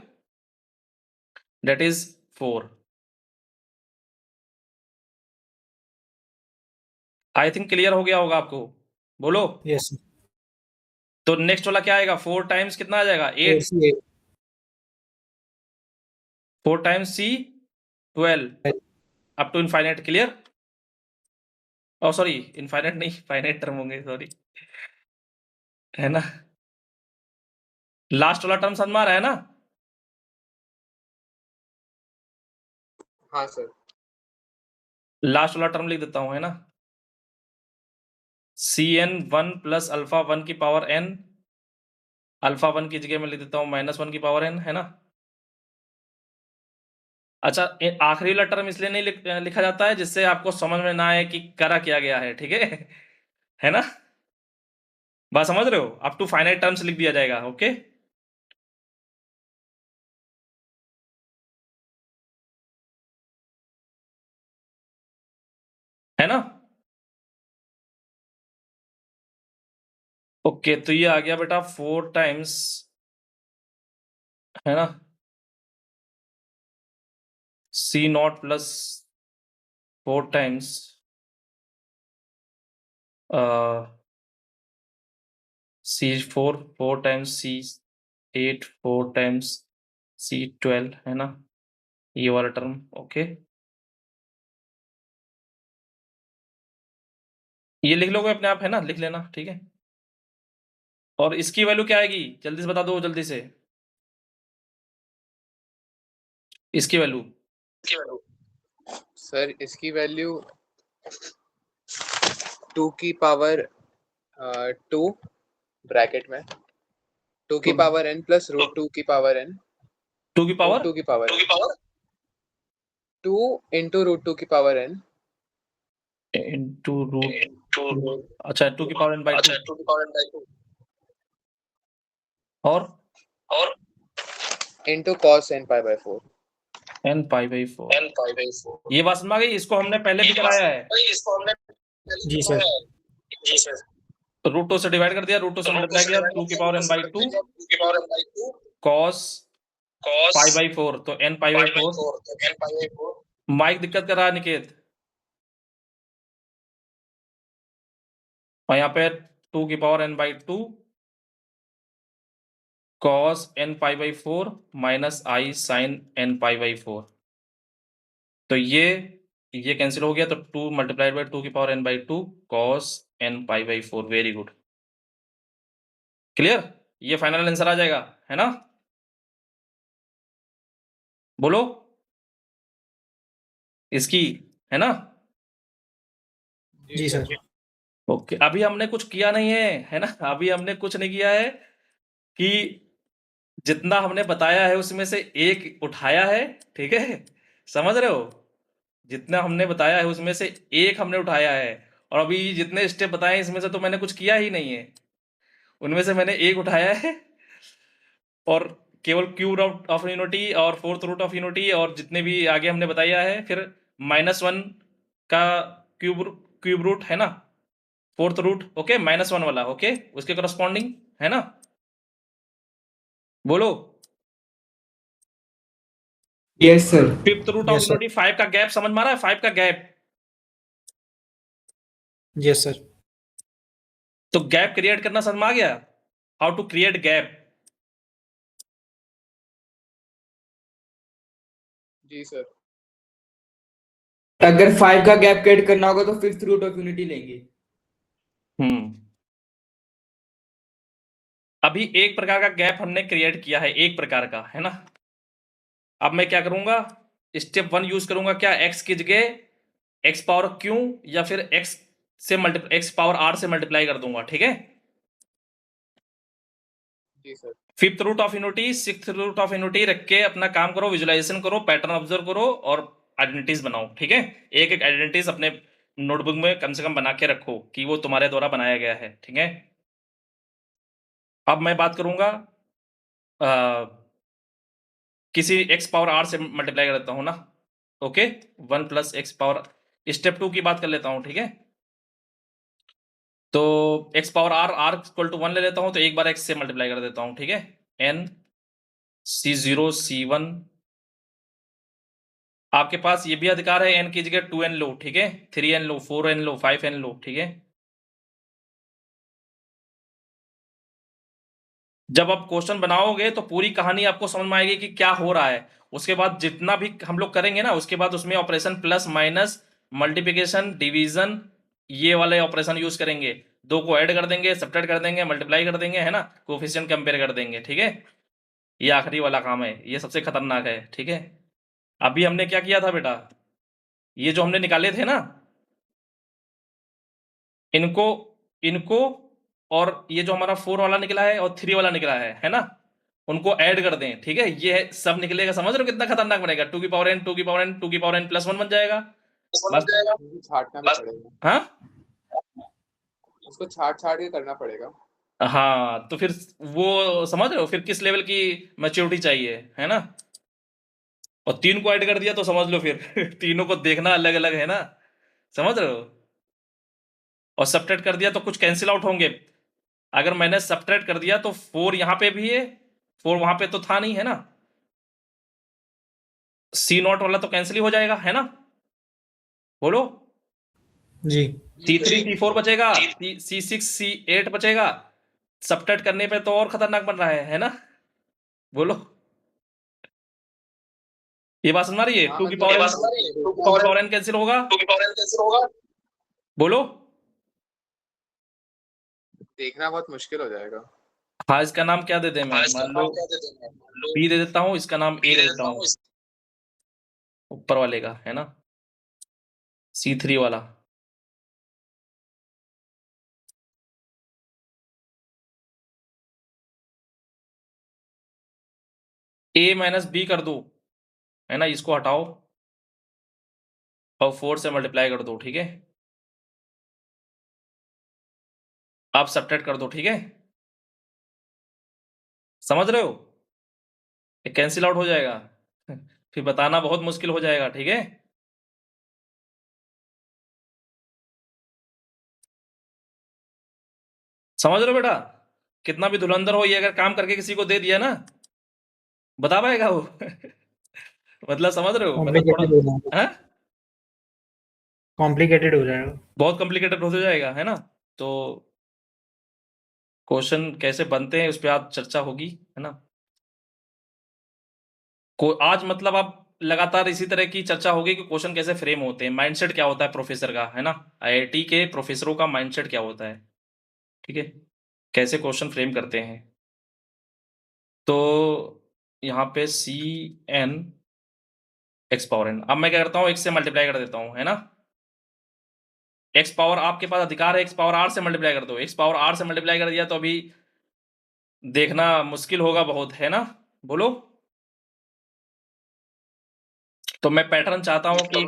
That is 4। I think clear हो गया होगा आपको, बोलो। Yes sir. तो नेक्स्ट वाला क्या आएगा, 4 टाइम्स कितना आ जाएगा 8, 4 times c 12 up to infinite. Clear? Oh sorry, infinite नहीं, फाइनाइट टर्म होंगे, सॉरी, है ना। लास्ट वाला टर्म समझ में आ रहा है ना? हाँ सर। लास्ट वाला टर्म लिख देता हूं, है ना। cn 1 प्लस अल्फा 1 की पावर n, अल्फा 1 की जगह में लिख देता हूं -1 की पावर n, है ना। अच्छा, आखिरी वाला टर्म इसलिए नहीं लिखा जाता है जिससे आपको समझ में ना आए कि करा क्या गया है, ठीक है है ना। बात समझ रहे हो? अप टू फाइनाइट टर्म्स लिख दिया जाएगा, ओके। है ना। ओके, तो ये आ गया बेटा 4 टाइम्स, है ना, c0 plus 4 times c4 4 times c8 4 times c12, है ना, ये वाला टर्म, ओके। ये लिख लोगे अपने आप, है ना, लिख लेना, ठीक है। और इसकी वैल्यू क्या आएगी, जल्दी से बता दो, जल्दी से इसकी वैल्यू। सर इसकी वैल्यू 2 की पावर 2 ब्रैकेट में 2 की पावर n प्लस रूट 2 की पावर n 2 की पावर 2 की पावर 2 इंटू रूट 2 की पावर n इनटू रूट, अच्छा 2 की पावर n बाई 2 और into cos n pi bye 4। n pi by 4। ये बात समझ आ गई, इसको हमने पहले भी कराया है। जी सर। रूट 2 से डिवाइड कर दिया, रूट 2 से मल्टीप्लाई किया, 2 की power n by 2 cos pi by 4, तो n पाई बाई 4। माइक दिक्कत कर रहा है निकेत, और यहाँ पे 2 की पावर n बाई 2 कॉस n pi by 4 minus i sine n pi by 4। तो ये कैंसिल हो गया, तो 2 मल्टीप्लाइड बाई 2 की पावर n बाई 2 कॉस n pi by 4। Very good, clear. ये फाइनल आंसर आ जाएगा, है ना, बोलो इसकी, है ना। जी सर। ओके, अभी हमने कुछ किया नहीं है ना, अभी हमने कुछ नहीं किया है कि जितना हमने बताया है उसमें से एक उठाया है, ठीक है, समझ रहे हो। जितना हमने बताया है उसमें से एक हमने उठाया है, और अभी जितने स्टेप बताए हैं इसमें से तो मैंने कुछ किया ही नहीं है, उनमें से मैंने एक उठाया है, और केवल क्यूब रूट ऑफ यूनिटी और फोर्थ रूट ऑफ यूनिटी और जितने भी आगे हमने बताया है, फिर -1 का क्यूब रूट, है ना, फोर्थ रूट, ओके, -1 वाला, ओके, उसके करस्पॉन्डिंग, है ना, बोलो। Yes sir. Fifth root of yes sir. Unity 5 का गैप समझ में आ रहा है, 5 का गैप। Yes sir. तो गैप क्रिएट करना समझ में आ गया, हाउ टू क्रिएट गैप। जी सर। अगर 5 का गैप क्रिएट करना होगा तो फिफ्थ रूट ऑफ यूनिटी लेंगे। अभी एक प्रकार का गैप हमने क्रिएट किया है, एक प्रकार का, है ना। अब मैं क्या करूंगा, स्टेप 1 यूज करूंगा, क्या x की जगह x पावर q या फिर x पावर r से मल्टीप्लाई कर दूंगा, ठीक है। जी sir. Fifth root of unity, sixth root of unity रख के अपना काम करो, विजुअलाइजेशन करो, पैटर्न ऑब्जर्व करो और आइडेंटिटीज बनाओ, ठीक है। एक एक आइडेंटिटीज अपने नोटबुक में कम से कम बना के रखो कि वो तुम्हारे द्वारा बनाया गया है, ठीक है। अब मैं बात करूंगा किसी x पावर r से मल्टीप्लाई कर देता हूं ना, okay. 1 plus x power, step 2 की बात कर लेता हूं, ठीक है। तो x power r equal to 1 ले लेता हूं, तो एक बार x से मल्टीप्लाई कर देता हूं, ठीक है। n c0 c1, आपके पास ये भी अधिकार है n की जगह 2n लो, ठीक है, 3n लो, 4n लो, 5n लो, ठीक है। जब आप क्वेश्चन बनाओगे तो पूरी कहानी आपको समझ में आएगी कि क्या हो रहा है। उसके बाद जितना भी हम लोग करेंगे ना, उसके बाद उसमें operation plus minus, multiplication, division, ये वाले ऑपरेशन यूज करेंगे। दो को ऐड कर देंगे, सब्ट्रैक्ट कर देंगे, मल्टीप्लाई कर देंगे, है ना, कोफिशिएंट कंपेयर कर देंगे, ठीक है। ये आखिरी वाला काम है, ये सबसे खतरनाक है, ठीक है। अभी हमने क्या किया था बेटा, ये जो हमने निकाले थे ना, इनको इनको और ये जो हमारा 4 वाला निकला है और 3 वाला निकला है ना, उनको ऐड कर दें, ठीक है। ये सब निकलेगा, समझ रहे हो कितना खतरनाक बनेगा, 2 की पावर n 2 की पावर n 2 की पावर n प्लस 1 बन जाएगा। बस मुझे छाटना भी पड़ेगा, हाँ उसको छाट छाट के करना पड़ेगा। हाँ, तो फिर वो समझ रहे हो फिर किस लेवल की मैच्योरिटी चाहिए, है ना। और 3 को ऐड कर दिया तो समझ लो फिर तीनों को देखना अलग अलग, है ना, समझ रहे हो। और सब्ट्रैक्ट कर दिया तो कुछ कैंसिल आउट होंगे। अगर मैंने सब्ट्रैक्ट कर दिया तो 4 यहां पे भी है, 4 वहां पे तो था नहीं, है ना। C0 वाला तो कैंसिल ही हो जाएगा, है ना, बोलो। जी C3 C4 बचेगा, C6 C8 बचेगा। सब्ट्रैक्ट करने पे तो और खतरनाक बन रहा है ना, बोलो। ये बात समझ रही है, हाँ 2 की मतलब पावर n कैंसिल होगा, बोलो। देखना बहुत मुश्किल हो जाएगा। हाँ, इसका नाम क्या दे दें, मैं मान लो B दे देता हूँ, इसका नाम A दे देता हूँ, ऊपर वाले का, है ना, C3 वाला। A माइनस B कर दो, है ना, इसको हटाओ और 4 से मल्टीप्लाई कर दो, ठीक है। आप सब्ट्रैक्ट कर दो, ठीक है, समझ रहे हो, ये कैंसिल आउट हो जाएगा फिर बताना बहुत मुश्किल हो जाएगा, ठीक है। समझ रहे हो बेटा, कितना भी धुरंधर हो, ये अगर काम करके किसी को दे दिया ना, बता पाएगा वो मतलब समझ रहे हो, मतलब थोड़ा, कॉम्प्लिकेटेड हो जाएगा, हाँ कॉम्प्लिकेटेड हो जाएगा। बहुत कॉम्प्लिकेटेड हो जाएगा, है ना। तो क्वेश्चन कैसे बनते हैं उस पर आज चर्चा होगी, है ना। को आज मतलब आप लगातार इसी तरह की चर्चा होगी कि क्वेश्चन कैसे फ्रेम होते हैं, माइंडसेट क्या होता है प्रोफेसर का, है ना, आईआईटी के प्रोफेसरों का माइंडसेट क्या होता है, ठीक है, कैसे क्वेश्चन फ्रेम करते हैं। तो यहाँ पे c n x power n, अब मैं क्या करता हूँ, एक्स से मल्टीप्लाई कर देता हूँ, है ना। एक्स पावर, आपके पास अधिकार है एक्स पावर आर से मल्टीप्लाई कर दो, एक्स पावर आर से मल्टीप्लाई कर दिया तो अभी देखना मुश्किल होगा बहुत, है ना, बोलो। तो मैं पैटर्न चाहता हूं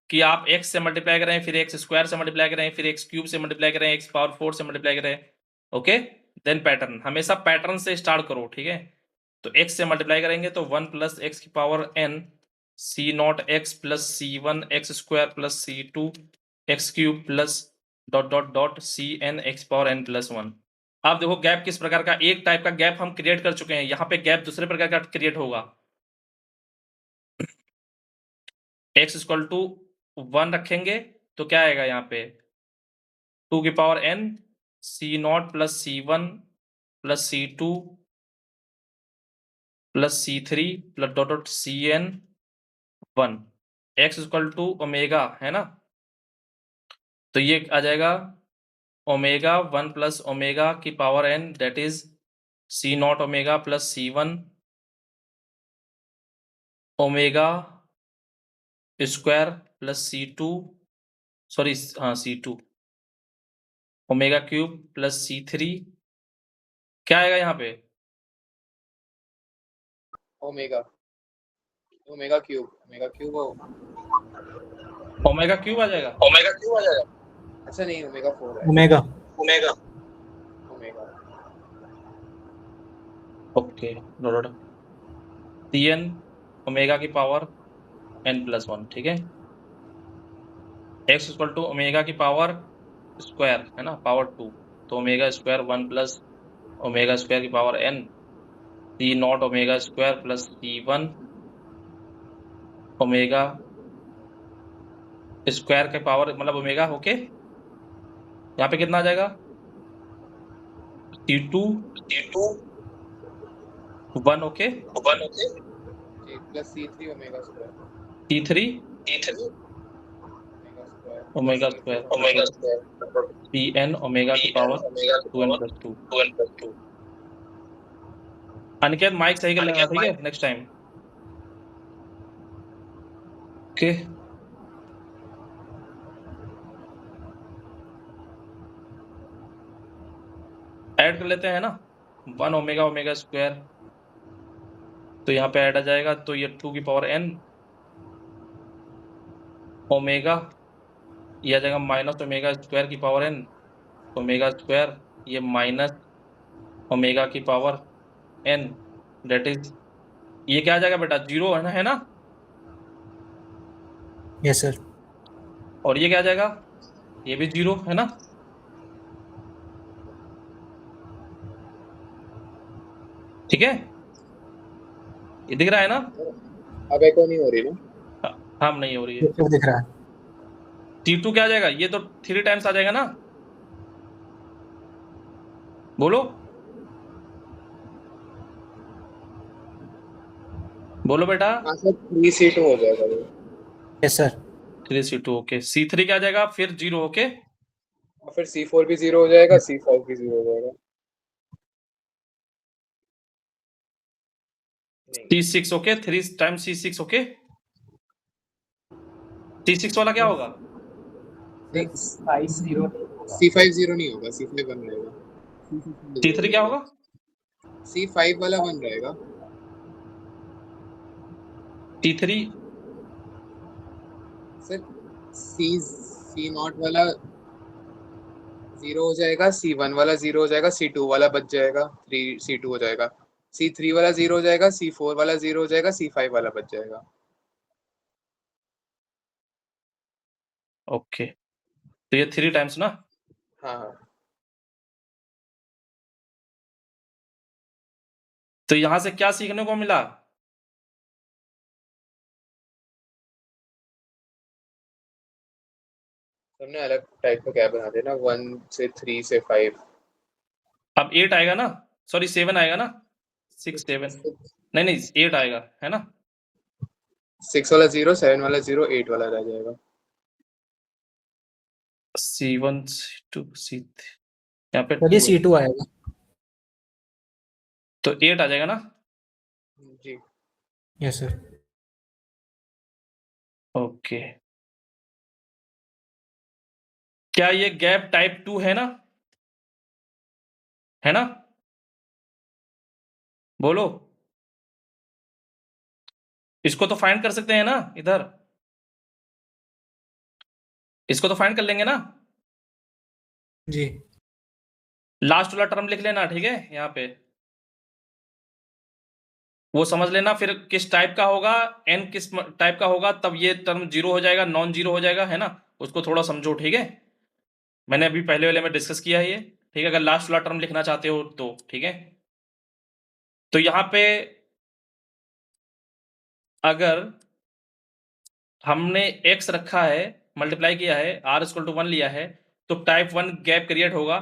कि आप x से मल्टीप्लाई करें, फिर x स्क्वायर से मल्टीप्लाई करें, फिर x क्यूब से मल्टीप्लाई करें, x पावर 4 से मल्टीप्लाई करें, ओके। देन पैटर्न, हमेशा पैटर्न से स्टार्ट करो, ठीक है। तो x से मल्टीप्लाई करेंगे तो 1 प्लस एक्स की power n c0 x plus c1 x square plus c2 x cube plus dot dot dot cn x power n plus 1। आप देखो गैप किस प्रकार का, एक टाइप का गैप हम क्रिएट कर चुके हैं, यहाँ पे गैप दूसरे प्रकार का क्रिएट होगा। x इक्वल टू 1 रखेंगे तो क्या आएगा यहाँ पे, 2 की power n c0 plus c1 plus c2 plus c3 plus dot dot cn 1, x equal to omega, है ना। तो ये आ जाएगा ओमेगा 1 प्लस ओमेगा की power n that is c naught omega plus C1 omega square plus C2 sorry हाँ C2 omega cube plus C3 क्या आएगा यहाँ पे? Omega omega cube omega cube आ जाएगा। अच्छा नहीं, ओमेगा 4 है। Omega omega okay dot Cn omega की पावर n+1, ठीक है। x इक्वल टू ओमेगा की पावर स्क्वायर है ना, पावर 2, तो omega square 1 plus omega square की power n, C not omega square plus C1 omega square के पावर मतलब ओमेगा होके यहाँ पे कितना आ जाएगा? C2 1 ओके जी plus C3 omega square C3 omega omega square Pn omega की पावर 2n+2। अनिकेत माइक सही कर लेना, ठीक है, नेक्स्ट टाइम। ओके ऐड कर लेते हैं ना, 1 ओमेगा ओमेगा स्क्वायर, तो यहाँ पे ऐड आ जाएगा, तो ये 2 की पावर n ओमेगा, ये आ जाएगा माइनस ओमेगा स्क्वायर की पावर n ओमेगा स्क्वायर, ये माइनस ओमेगा की पावर n, दैट इज ये क्या आ जाएगा बेटा? 0 है ना? Yes sir. और ये क्या आ जाएगा? ये भी 0 है ना? ठीक है, ये दिख रहा है ना? अब एको नहीं हो रही ना? हाँ नहीं हो रही है। दिख रहा है। T2 क्या आ जाएगा? ये तो 3 टाइम्स आ जाएगा ना, बोलो बोलो बेटा। हाँ सर 3C2 हो जाएगा वो। Yes sir. 3C2 okay. C3 क्या आ जाएगा फिर? 0 ओके। और फिर C4 भी 0 हो जाएगा, C5 भी 0 हो जाएगा। C6 okay, 3 times C6 okay. C6 वाला क्या होगा? 5-0 C5 0 नहीं होगा, C5 1 रहेगा। C3 क्या होगा? C5 वाला 1 रहेगा। T3 सर C नॉट वाला 0 हो जाएगा, C1 वाला 0 हो जाएगा, C2 वाला बच जाएगा, 3C2 हो जाएगा, C3 वाला 0 हो जाएगा, C4 वाला 0 हो जाएगा, C5 वाला बच जाएगा। ओके, तो ये 3 टाइम्स ना। हाँ हाँ तो यहां से क्या सीखने को मिला? सबने अलग टाइप का क्या बना देना, 1 से 3 से 5। अब 8 आएगा ना, सॉरी 7 आएगा ना, 6 7 नहीं नहीं 8 आएगा है ना। 6 वाला 0, 7 वाला 0, 8 वाला रह जाएगा। C1 C2 C3 यहाँ पे चलिए 2 है, C2 आएगा। तो 8 आ जाएगा ना। जी यस सर। ओके, क्या ये गैप टाइप 2 है ना? है ना, बोलो। इसको तो फाइंड कर सकते हैं ना इधर, इसको तो फाइंड कर लेंगे ना। जी लास्ट वाला टर्म लिख लेना, ठीक है, यहाँ पे वो समझ लेना, फिर किस टाइप का होगा, n किस टाइप का होगा, तब ये टर्म 0 हो जाएगा, नॉन 0 हो जाएगा, है ना। उसको थोड़ा समझो, ठीक है। मैंने अभी पहले वाले में डिस्कस किया है ये, ठीक है। अगर लास्ट वाला टर्म लिखना चाहते हो तो ठीक है। तो यहाँ पे अगर हमने x रखा है, मल्टीप्लाई किया है, r इक्वल टू 1 लिया है, तो टाइप 1 गैप क्रिएट होगा।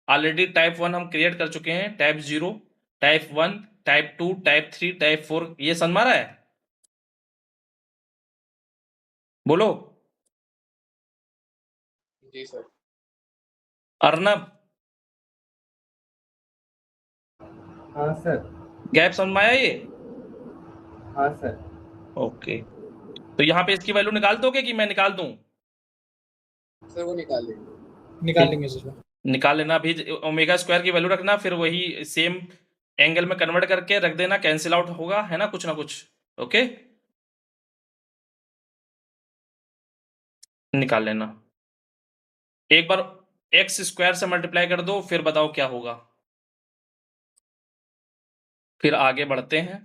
ऑलरेडी टाइप 1 हम क्रिएट कर चुके हैं, type 0, type 1, type 2, type 3, type 4, ये समझ में आ रहा है? बोलो जी सर। अर्नब। हाँ सर। गैप समझ में आया ये? हाँ सर। ओके, तो यहाँ पे इसकी वैल्यू निकाल दोगे कि मैं निकाल दूं? सर वो निकाल लेंगे। निकाल लेंगे सर। निकाल लेना। अभी ओमेगा स्क्वायर की वैल्यू रखना, फिर वही सेम एंगल में कन्वर्ट करके रख देना, कैंसिल आउट होगा, है ना, कुछ ना कुछ। ओके, निकाल लेना। एक बार एक्स स्क्वायर से मल्टीप्लाई कर दो, फिर बताओ क्या होगा। फिर आगे बढ़ते हैं।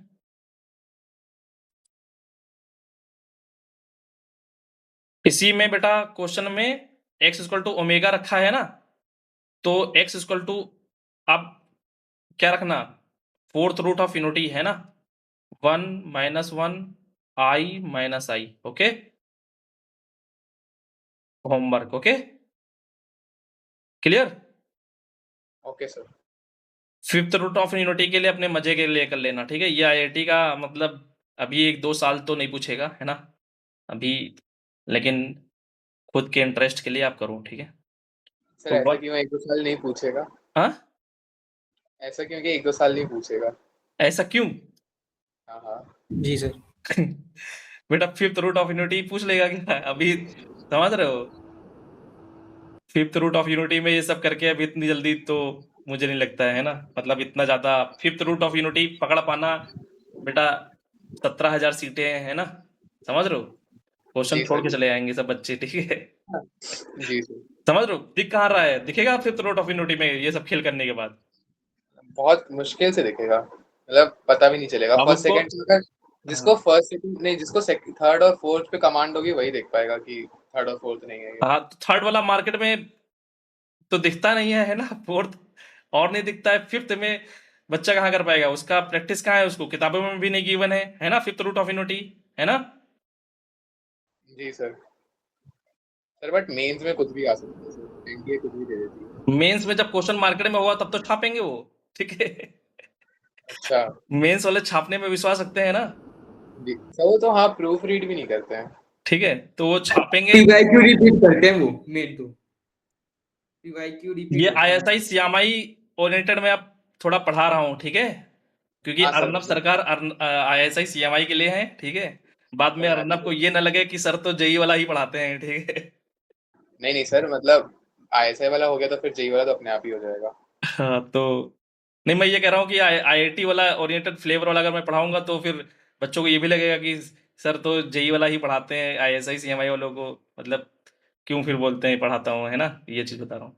इसी में बेटा क्वेश्चन में एक्स इक्वल टू ओमेगा रखा है ना, तो एक्स इक्वल टू, अब क्या रखना, फोर्थ रूट ऑफ यूनिटी, है ना, 1 - 1 i - i। Okay, homework. Okay, clear. Okay sir. Fifth root of unity के लिए अपने मजे के लिए कर लेना, ठीक है। ये आईआईटी का मतलब अभी 1-2 साल तो नहीं पूछेगा, है ना अभी, लेकिन खुद के इंटरेस्ट के लिए आप करो, ठीक है। सर तो ऐसा क्यों 1-2 साल नहीं पूछेगा? हाँ, ऐसा क्यों कि 1-2 साल नहीं पूछेगा? ऐसा क्यों? हाँ हाँ। जी सर। बेटा फिफ्थ रूट ऑफ यूनिटी पूछ लेगा क्या अभी, समझ रहे हो? फिफ्थ रूट ऑफ यूनिटी में ये सब करके अभी इतनी जल्दी तो मुझे नहीं लगता है ना, मतलब इतना ज्यादा फिफ्थ रूट ऑफ यूनिटी पकड़ पाना बेटा। 17,000 सीटें है ना, समझ रहे हो? क्वेश्चन जी छोड़ सर। के चले जाएंगे सब बच्चे, ठीक है। जी सर। समझ रहे हो? दिख कहाँ रहा है, दिखेगा फिफ्थ रूट ऑफ यूनिटी में ये सब खेल करने के बाद? बहुत मुश्किल से दिखेगा, मतलब पता भी नहीं चलेगा। अब फर्स्ट उसको, सेकंड अगर जिसको हाँ फर्स्ट सेकंड नहीं, जिसको थर्ड और फोर्थ पे कमांड होगी वही देख पाएगा कि थर्ड और फोर्थ नहीं है ये। हाँ, तो थर्ड वाला मार्केट में तो दिखता नहीं है ना, फोर्थ और नहीं दिखता है, फिफ्थ में बच्चा कहाँ कर पाएगा, उसका प्रैक्टिस कहाँ है, उसको किताबों में भी नहीं गिवन है ना, फिफ्थ रूट ऑफ यूनिटी, है ना। जी सर। सर बट मेंस में कुछ भी आ सकता है सर, एनडीए कुछ भी दे देती है। मेंस में जब क्वेश्चन मार्केट में होगा तब तो छापेंगे वो, ठीक है। अच्छा। मेंस वाले छापने में विश्वास रखते हैं ना, जी सर, वो तो हाँ प्रूफ रीड भी नहीं करते हैं। ठीक है, तो वो छापेंगे। पीवाईक्यू रिपीट करते हैं वो मेन तो, पीवाईक्यू रिपीट ये होता है। आईएसआई सीएमआई ओरिएंटेड में अब थोड़ा पढ़ा रहा हूँ, ठीक है, क्योंकि हाँ अर्नब समझ गया। सरकार आईएसआई सीएमआई के लिए है, ठीक है। बाद में हाँ अर्नब को ये ना लगे कि सर तो जेई वाला ही पढ़ाते हैं, ठीक है। नहीं नहीं सर, मतलब आईएसआई वाला हो गया तो फिर जेई वाला तो अपने आप ही हो जाएगा। हाँ, तो नहीं, मैं ये कह रहा हूँ कि आईआईटी वाला ओरिएंटेड फ्लेवर वाला अगर मैं पढ़ाऊंगा तो फिर बच्चों को ये भी लगेगा कि सर तो जेई वाला ही पढ़ाते हैं, आईएसआई सीएमआई वालों को मतलब क्यों फिर बोलते हैं पढ़ाता हूँ, है ना, ये चीज बता रहा हूँ।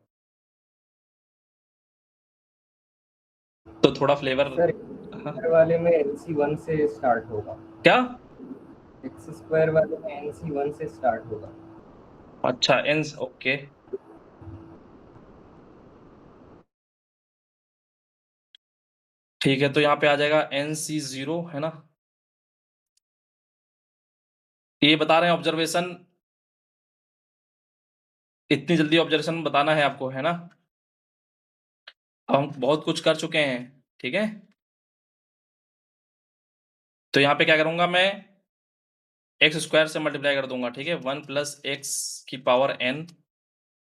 तो थोड़ा फ्लेवर। सर हाँ, स्क्वायर वाले में NC1 से स्टार्ट होगा, क्या? एक्स स्क्वायर वाले में NC1 से स्टार्ट होगा। अच्छा, एंस, ओके, ठीक है, तो यहाँ पे आ जाएगा NC0, है ना। ये बता रहे हैं ऑब्जर्वेशन, इतनी जल्दी ऑब्जर्वेशन बताना है आपको, है ना। अब हम बहुत कुछ कर चुके हैं, ठीक है। तो यहाँ पे क्या करूंगा मैं, एक्स स्क्वायर से मल्टीप्लाई कर दूंगा, ठीक है, 1 + x की power n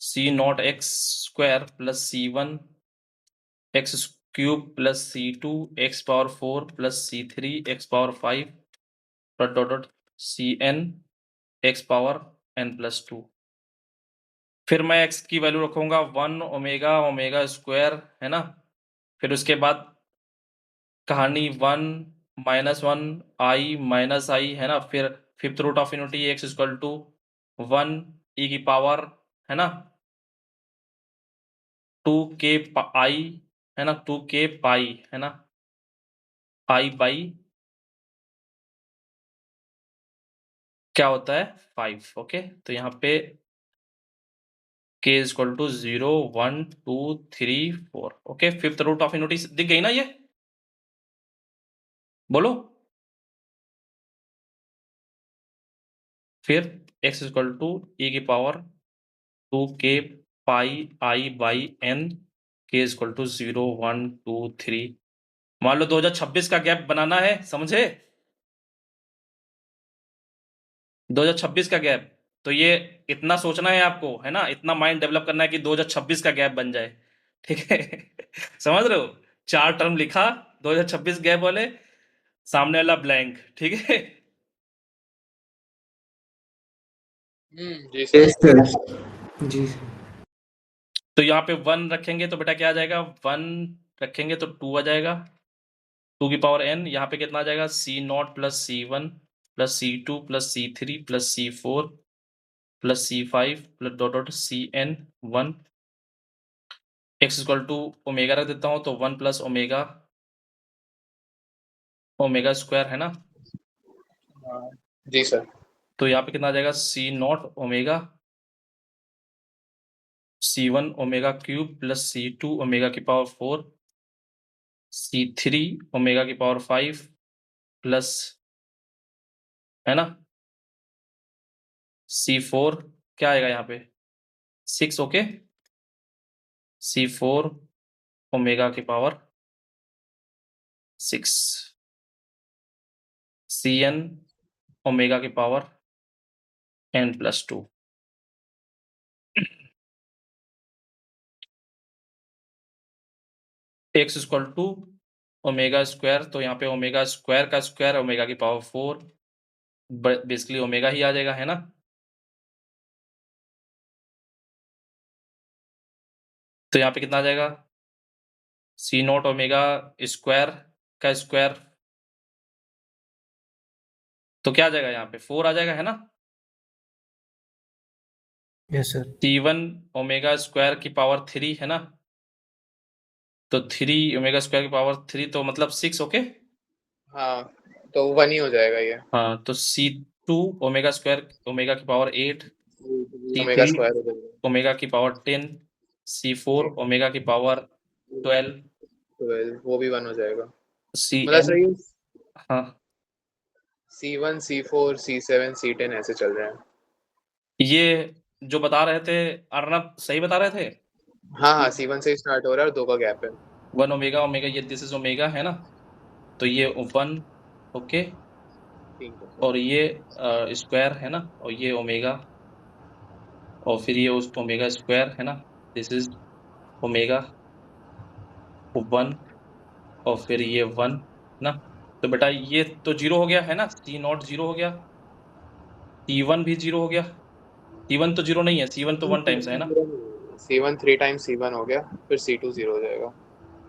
C0 x square plus C1 x cube plus C2 x power 4 plus C3 x power 5 dot dot dot Cn x power n+2। फिर मैं x की वैल्यू रखूंगा 1 ओमेगा ओमेगा स्क्वायर, है ना। फिर उसके बाद कहानी 1 - 1 i - i, है ना। फिर fifth root of unity x equal to 1 e की पावर, है ना, 2k i, है ना, 2k पाई, है ना, i बाई क्या होता है 5। ओके, तो यहाँ पे k equal to 0 1 2 3 4। Okay, fifth root of unity दिख गई ना ये, बोलो। फिर x इक्वल टू e की power 2k pi i by n, k equal to 0 1 2 3। मान लो 2026 का गैप बनाना है, समझे, 2026 का गैप। तो ये इतना सोचना है आपको, है ना, इतना माइंड डेवलप करना है कि 2026 का गैप बन जाए, ठीक है। समझ रहे हो? 4 टर्म लिखा 2026 गैप वाले, सामने वाला ब्लैंक, ठीक है। जी सर। Yes sir. जी सर। तो यहाँ पे 1 रखेंगे तो बेटा क्या आ जाएगा, 1 रखेंगे तो 2 आ जाएगा, 2 की पावर n। यहाँ पे कितना आ जाएगा, C0 plus C1 plus C2 plus C3 plus C4 plus C5 plus dot dot Cn 1। x equal to omega रख देता हूँ तो 1 प्लस ओमेगा, ओमेगा स्क्वायर है ना। जी सर। तो यहाँ पे कितना आ जाएगा, C0 omega, C1 omega cube plus C2 omega की पावर 4, C3 ओमेगा की पावर 5 प्लस, है ना, C4 क्या आएगा यहाँ पे 6, ओके, C4 ओमेगा की पावर 6, Cn ओमेगा की power n plus 2। x equal to omega square, तो यहाँ पे ओमेगा स्क्वायर का स्क्वायर ओमेगा की पावर 4, बेसिकली ओमेगा ही आ जाएगा, है ना। तो यहाँ पे कितना आ जाएगा, C0 ओमेगा स्क्वायर का स्क्वायर, तो क्या आ जाएगा यहाँ पे 4 आ जाएगा, है ना। Yes sir. C1 omega square की पावर 3 है ना, तो 3 ओमेगा स्क्वायर की पावर 3 तो मतलब 6, ओके। हाँ, तो 1 ही हो जाएगा ये। हाँ, तो C2 ओमेगा स्क्वायर ओमेगा की पावर 8, ओमेगा C3 स्क्वायर हो जाएगा। ओमेगा की पावर 10, C4 ओमेगा की पावर 12, 12 वो भी 1 हो जाएगा। मतलब Cn, सही है, हाँ C1 C4 C7 C10 ऐसे चल रहे हैं। ये जो बता रहे थे अर्नब सही बता रहे थे। हाँ, C1 से स्टार्ट हो रहा है और 2 का गैप है। 1 ओमेगा ओमेगा, ये दिस इज ओमेगा, है ना, तो ये 1, ओके, ठीक है। और ये स्क्वायर है ना, और ये ओमेगा, और फिर ये उस ओमेगा स्क्वायर है ना, दिस इज ओमेगा 1, और फिर ये 1 ना। तो बेटा ये तो 0 हो गया, है ना, C0 0 हो गया, C1 भी 0 हो गया, C1 तो 0 नहीं है, C1 तो 1 टाइम्स है ना, C1 3 टाइम्स C1 हो गया, फिर C2 0 हो जाएगा,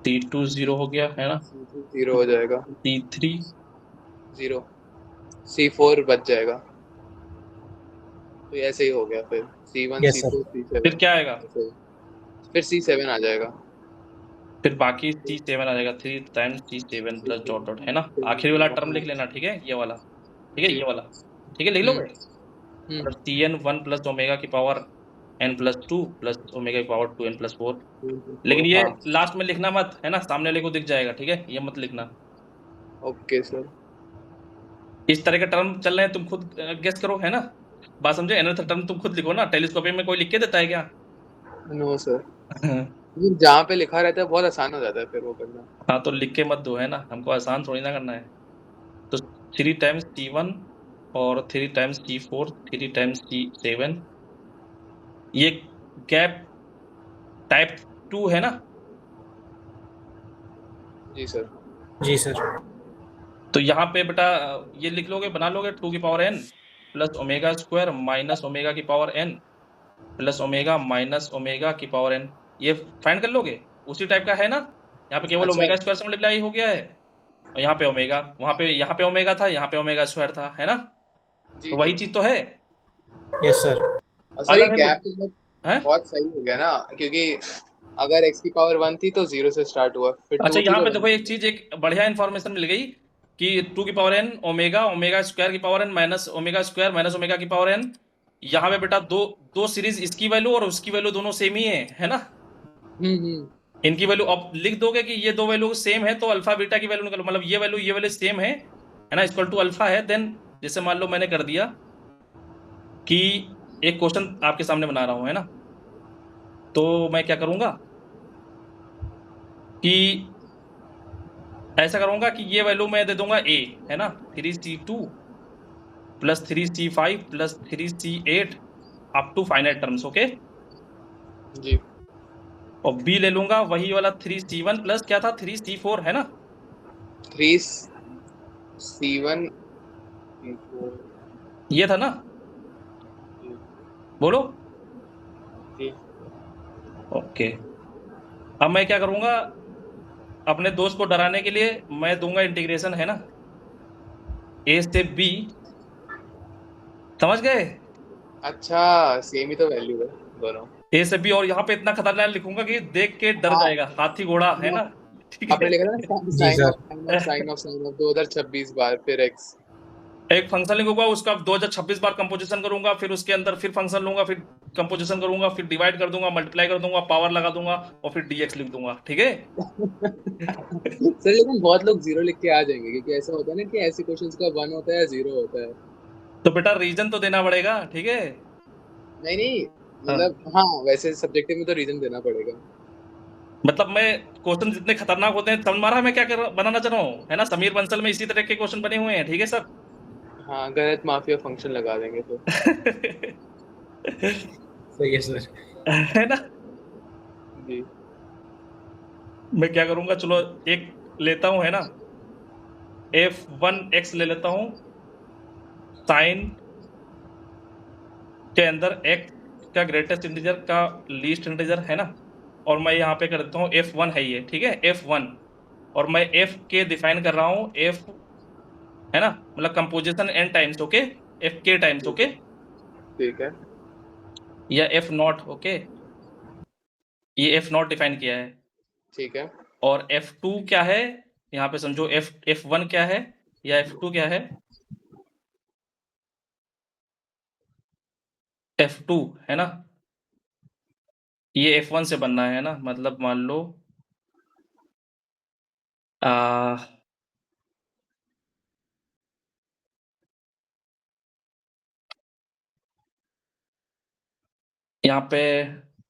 C2 0 हो गया, है ना, C2 0 हो जाएगा, C3 0, C4 बच जाएगा। तो ऐसे ही हो गया, फिर C1 Yes, sir. C2 C7 फिर क्या आएगा, फिर C7 आ जाएगा। फिर बाकी C7 आ जाएगा, 3 times C7 plus dot dot, है ना। आखिरी वाला टर्म लिख लेना, ठीक है, ये वाला, ठीक है, ये वाला, ठीक है, लिख लोगे। और Cn 1 प्लस ओमेगा की power n plus 2 plus omega की पावर 2n प्लस 4, लेकिन ये हाँ, लास्ट में लिखना मत, है ना, सामने वाले को दिख जाएगा, ठीक है, ये मत लिखना। Okay sir. इस तरह के टर्म चल रहे हैं, तुम खुद गेस करो, है ना, बात समझे। nth टर्म तुम खुद लिखो ना, टेलीस्कोपिक में कोई लिख के देता है क्या। नो सर, जहाँ पे लिखा रहता है बहुत आसान हो जाता है फिर वो करना। हाँ, तो लिख के मत दो, है ना, हमको आसान थोड़ी ना करना है। तो 3 टाइम्स C1 और 3 टाइम्स C4, 3 टाइम्स C7, ये गैप टाइप 2 है ना। जी सर। जी सर। तो यहाँ पे बेटा ये लिख लोगे, बना लोगे 2 की power n plus omega square minus omega की power n plus omega minus omega की पावर n, ये फाइंड कर लोगे, उसी टाइप का है ना। यहाँ पे केवल अच्छा। ओमेगा स्क्वायर से मल्टीप्लाई हो गया है, और यहाँ पे ओमेगा, वहाँ पे यहाँ पे ओमेगा था, यहाँ पे ओमेगा स्क्वायर था, है ना, तो वही चीज तो है। Yes sir. सर ये अगर है गैप तो है। बहुत सही हो गया ना, क्योंकि अगर x की पावर 1 थी तो 0 से स्टार्ट हुआ, फिर 2 अच्छा, थी यहाँ तो पे 1 देखो एक चीज, एक बढ़िया इन्फॉर्मेशन मिल गई कि 2 की power n omega, omega square की power n minus omega square minus omega की पावर n। यहाँ पे बेटा दो सीरीज, इसकी वैल्यू और उसकी वैल्यू दोनों सेम ही है ना। इनकी वैल्यू अब लिख दोगे कि ये दो वैल्यू सेम है, तो अल्फा बीटा की वैल्यू निकालो, मतलब ये वैल्यू सेम है ना, इक्वल टू अल्फा है। देन जैसे मान लो मैंने कर दिया कि एक क्वेश्चन आपके सामने बना रहा हूं, है ना, तो मैं क्या करूंगा कि ऐसा करूंगा कि ये वैल्यू मैं दे दूंगा a, है ना, 3C2 plus 3C5 plus 3C8 up to finite terms, okay. जी। और बी ले लूंगा वही वाला 3c1 प्लस क्या था 3c4 है ना 3c1 ये था ना बोलो जी ओके अब मैं क्या करूंगा अपने दोस्त को डराने के लिए मैं दूंगा इंटीग्रेशन है ना ए से बी समझ गए अच्छा सेम ही तो वैल्यू है दोनों ए से बी और यहाँ पे इतना खतरनाक लिखूंगा कि देख के डर हाँ। जाएगा हाथी घोड़ा है ना ठीक आपने है लिखा था ना जी साइन सर। ऑफ 2026 बार फिर x एक फंक्शन लिखूंगा उसका 2026 बार कंपोजिशन करूंगा फिर उसके अंदर फिर फंक्शन लूंगा फिर कंपोजिशन करूंगा फिर डिवाइड कर दूंगा मल्टीप्लाई कर दूंगा पावर लगा दूंगा और फिर dx लिख दूंगा ठीक है सर लेकिन बहुत लोग जीरो लिख के आ जाएंगे क्योंकि ऐसा होता है ना कि ऐसे क्वेश्चंस का 1 होता है या 0 होता है। तो बेटा रीजन तो देना पड़ेगा ठीक है नहीं मतलब हाँ वैसे सब्जेक्टिव में तो रीजन देना पड़ेगा। मतलब मैं क्वेश्चन जितने खतरनाक होते हैं समझ मारा मैं क्या बनाना चाह रहा हूँ है ना समीर बंसल में इसी तरह के क्वेश्चन बने हुए हैं ठीक है सर हाँ गलत माफिया फंक्शन लगा देंगे तो सही है सर। है ना जी मैं क्या करूंगा चलो एक लेता हूं है ना f1x ले लेता हूं साइन के अंदर x का ग्रेटेस्ट इंटीजर का लीस्ट इंटीजर है ना और मैं यहाँ पे कर देता हूँ f1 है ये ठीक है f1 और मैं f के डिफाइन कर रहा हूँ f है ना मतलब composition n times okay f k times okay ठीक है या f नॉट ओके ये f नॉट डिफाइन किया है ठीक है और f2 क्या है यहाँ पे समझो f1 क्या है या f2 क्या है f2 है ना ये f1 से बनना है ना मतलब मान लो यहाँ पे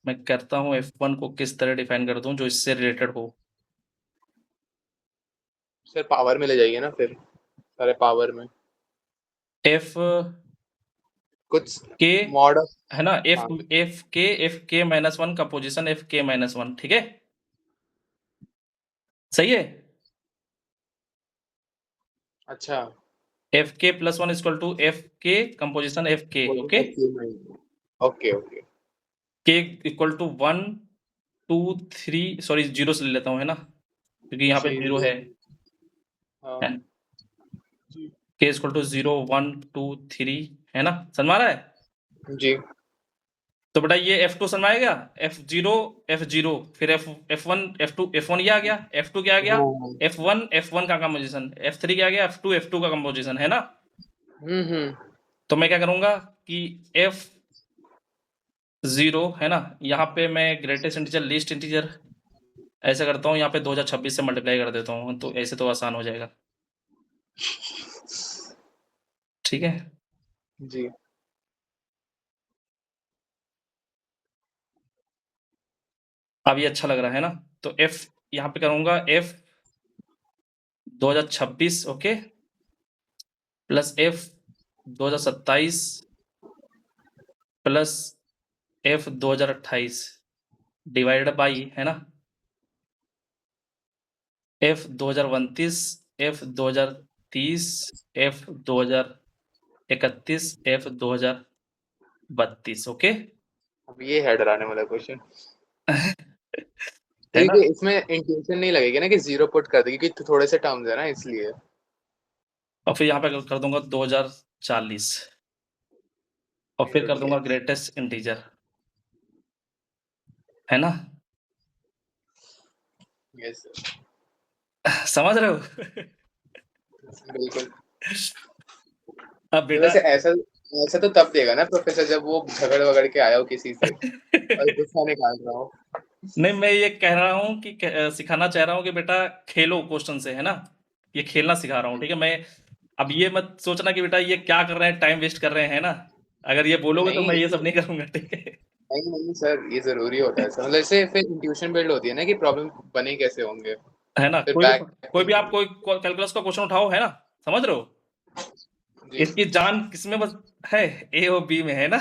मैं करता हूँ f1 को किस तरह डिफाइन कर दूं जो इससे रिलेटेड हो सर पावर में ले जाइए ना फिर सारे पावर में f कुछ k मॉड ऑफ है ना हाँ f k -1 का पोजीशन f k -1 ठीक है सही है अच्छा f k +1 equal to f k composition f k okay okay okay k equal to 1 2 3 sorry zero से ले लेता हूँ है ना क्योंकि यहाँ पे जी, जीरो है हाँ k इक्वल टू 0 1 2 3 है ना समझ में आ रहा है जी तो बेटा ये f2 समझ में आएगा f0 f0 फिर f1 f2 f1 ये आ गया f2 क्या आ गया हाँ। f1 का कंपोजिशन f3 क्या आ गया f2 का कंपोजिशन है ना हम्म तो मैं क्या करूंगा कि f0 है ना यहाँ पे मैं ग्रेटेस्ट इंटीजर लीस्ट इंटीजर ऐसा करता हूँ यहाँ पे 2026 से मल्टीप्लाई कर देता हूँ तो ऐसे तो आसान हो जाएगा ठीक है जी अब ये अच्छा लग रहा है ना तो f यहाँ पे करूंगा f 2026 okay plus f 2027 plus f 2028 divided by है ना f 2029 f 2030 f 2031 f 2032 okay अब ये है डराने वाला क्वेश्चन है ना क्योंकि इसमें इंटेंशन नहीं लगेगी ना कि जीरो पुट कर देगी क्योंकि थोड़े से टर्म्स है ना इसलिए और फिर यहाँ पे कर दूंगा 2040 और फिर कर दूंगा ग्रेटेस्ट इंटीजर है ना यस समझ रहे हो बिल्कुल अब बेटा वैसे ऐसा ऐसा तो तब देगा ना प्रोफेसर जब वो झगड़ वगड़ के आया हो किसी से और गुस्सा निकाल रहा हो नहीं मैं ये कह रहा हूँ कि सिखाना चाह रहा हूँ कि बेटा खेलो क्वेश्चन से है ना ये खेलना सिखा रहा हूँ ठीक है मैं अब ये मत सोचना कि बेटा ये क्या कर रहे हैं टाइम वेस्ट कर रहे हैं ना अगर ये बोलोगे तो मैं ये सब नहीं करूंगा ठीक है नहीं सर ये जरूरी होता है सर मतलब इससे फिर इंट्यूशन बिल्ड होती है ना कि प्रॉब्लम बने कैसे होंगे है ना फिर कोई भी आप कोई कैलकुलस का क्वेश्चन उठाओ है ना समझ रहे हो जी इसकी जान किसमें बस है ए और बी में है ना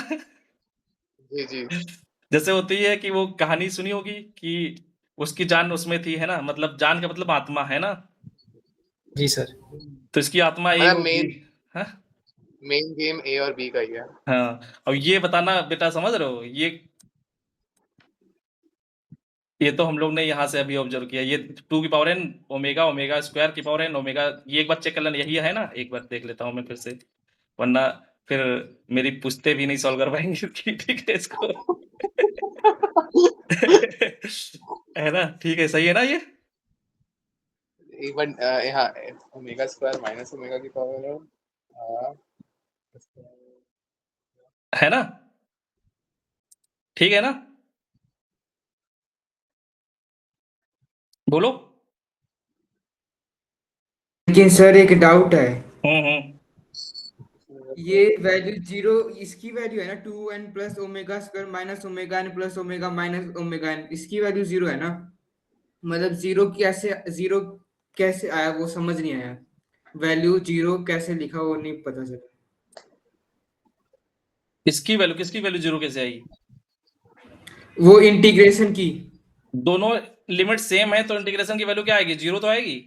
जी जैसे होती है कि वो कहानी सुनी होगी कि उसकी जान उसमें थी, है ना, मतलब जान का मतलब आत्मा, है ना, जी सर। तो इसकी आत्मा ए मतलब और बी। हाँ मेन गेम ए और बी का ही है। हाँ, अब ये बताना बेटा, समझ रहे हो, ये तो हम लोग ने यहाँ से अभी ऑब्जर्व किया, ये 2n ओमेगा, ओमेगा स्क्वायर की पावर n ओमेगा, ये एक बार चेक कर लेना, यही है ना, एक बार देख लेता हूँ मैं फिर से, वरना फिर मेरी पूछते भी नहीं सॉल्व कर पाएंगे कि ठीक है इसको। है ना, ठीक है, सही है ना ये। एक बार यहाँ ओमेगा स्क्वायर माइनस ओमेगा की पावर है है ना, ठीक है ना, बोलो। लेकिन सर एक डाउट है, हम्म। ये वैल्यू जीरो, इसकी वैल्यू है ना 2n plus omega square minus omega n plus omega minus omega n, इसकी वैल्यू जीरो है ना, मतलब जीरो कैसे आया वो समझ नहीं आया, वैल्यू जीरो कैसे लिखा वो नहीं पता चला। इसकी वैल्यू, किसकी वैल्यू जीरो कैसे आएगी? वो इंटीग्रेशन की। दोनों लिमिट सेम है तो इंटीग्रेशन की वैल्यू क्या आएगी, जीरो तो आएगी।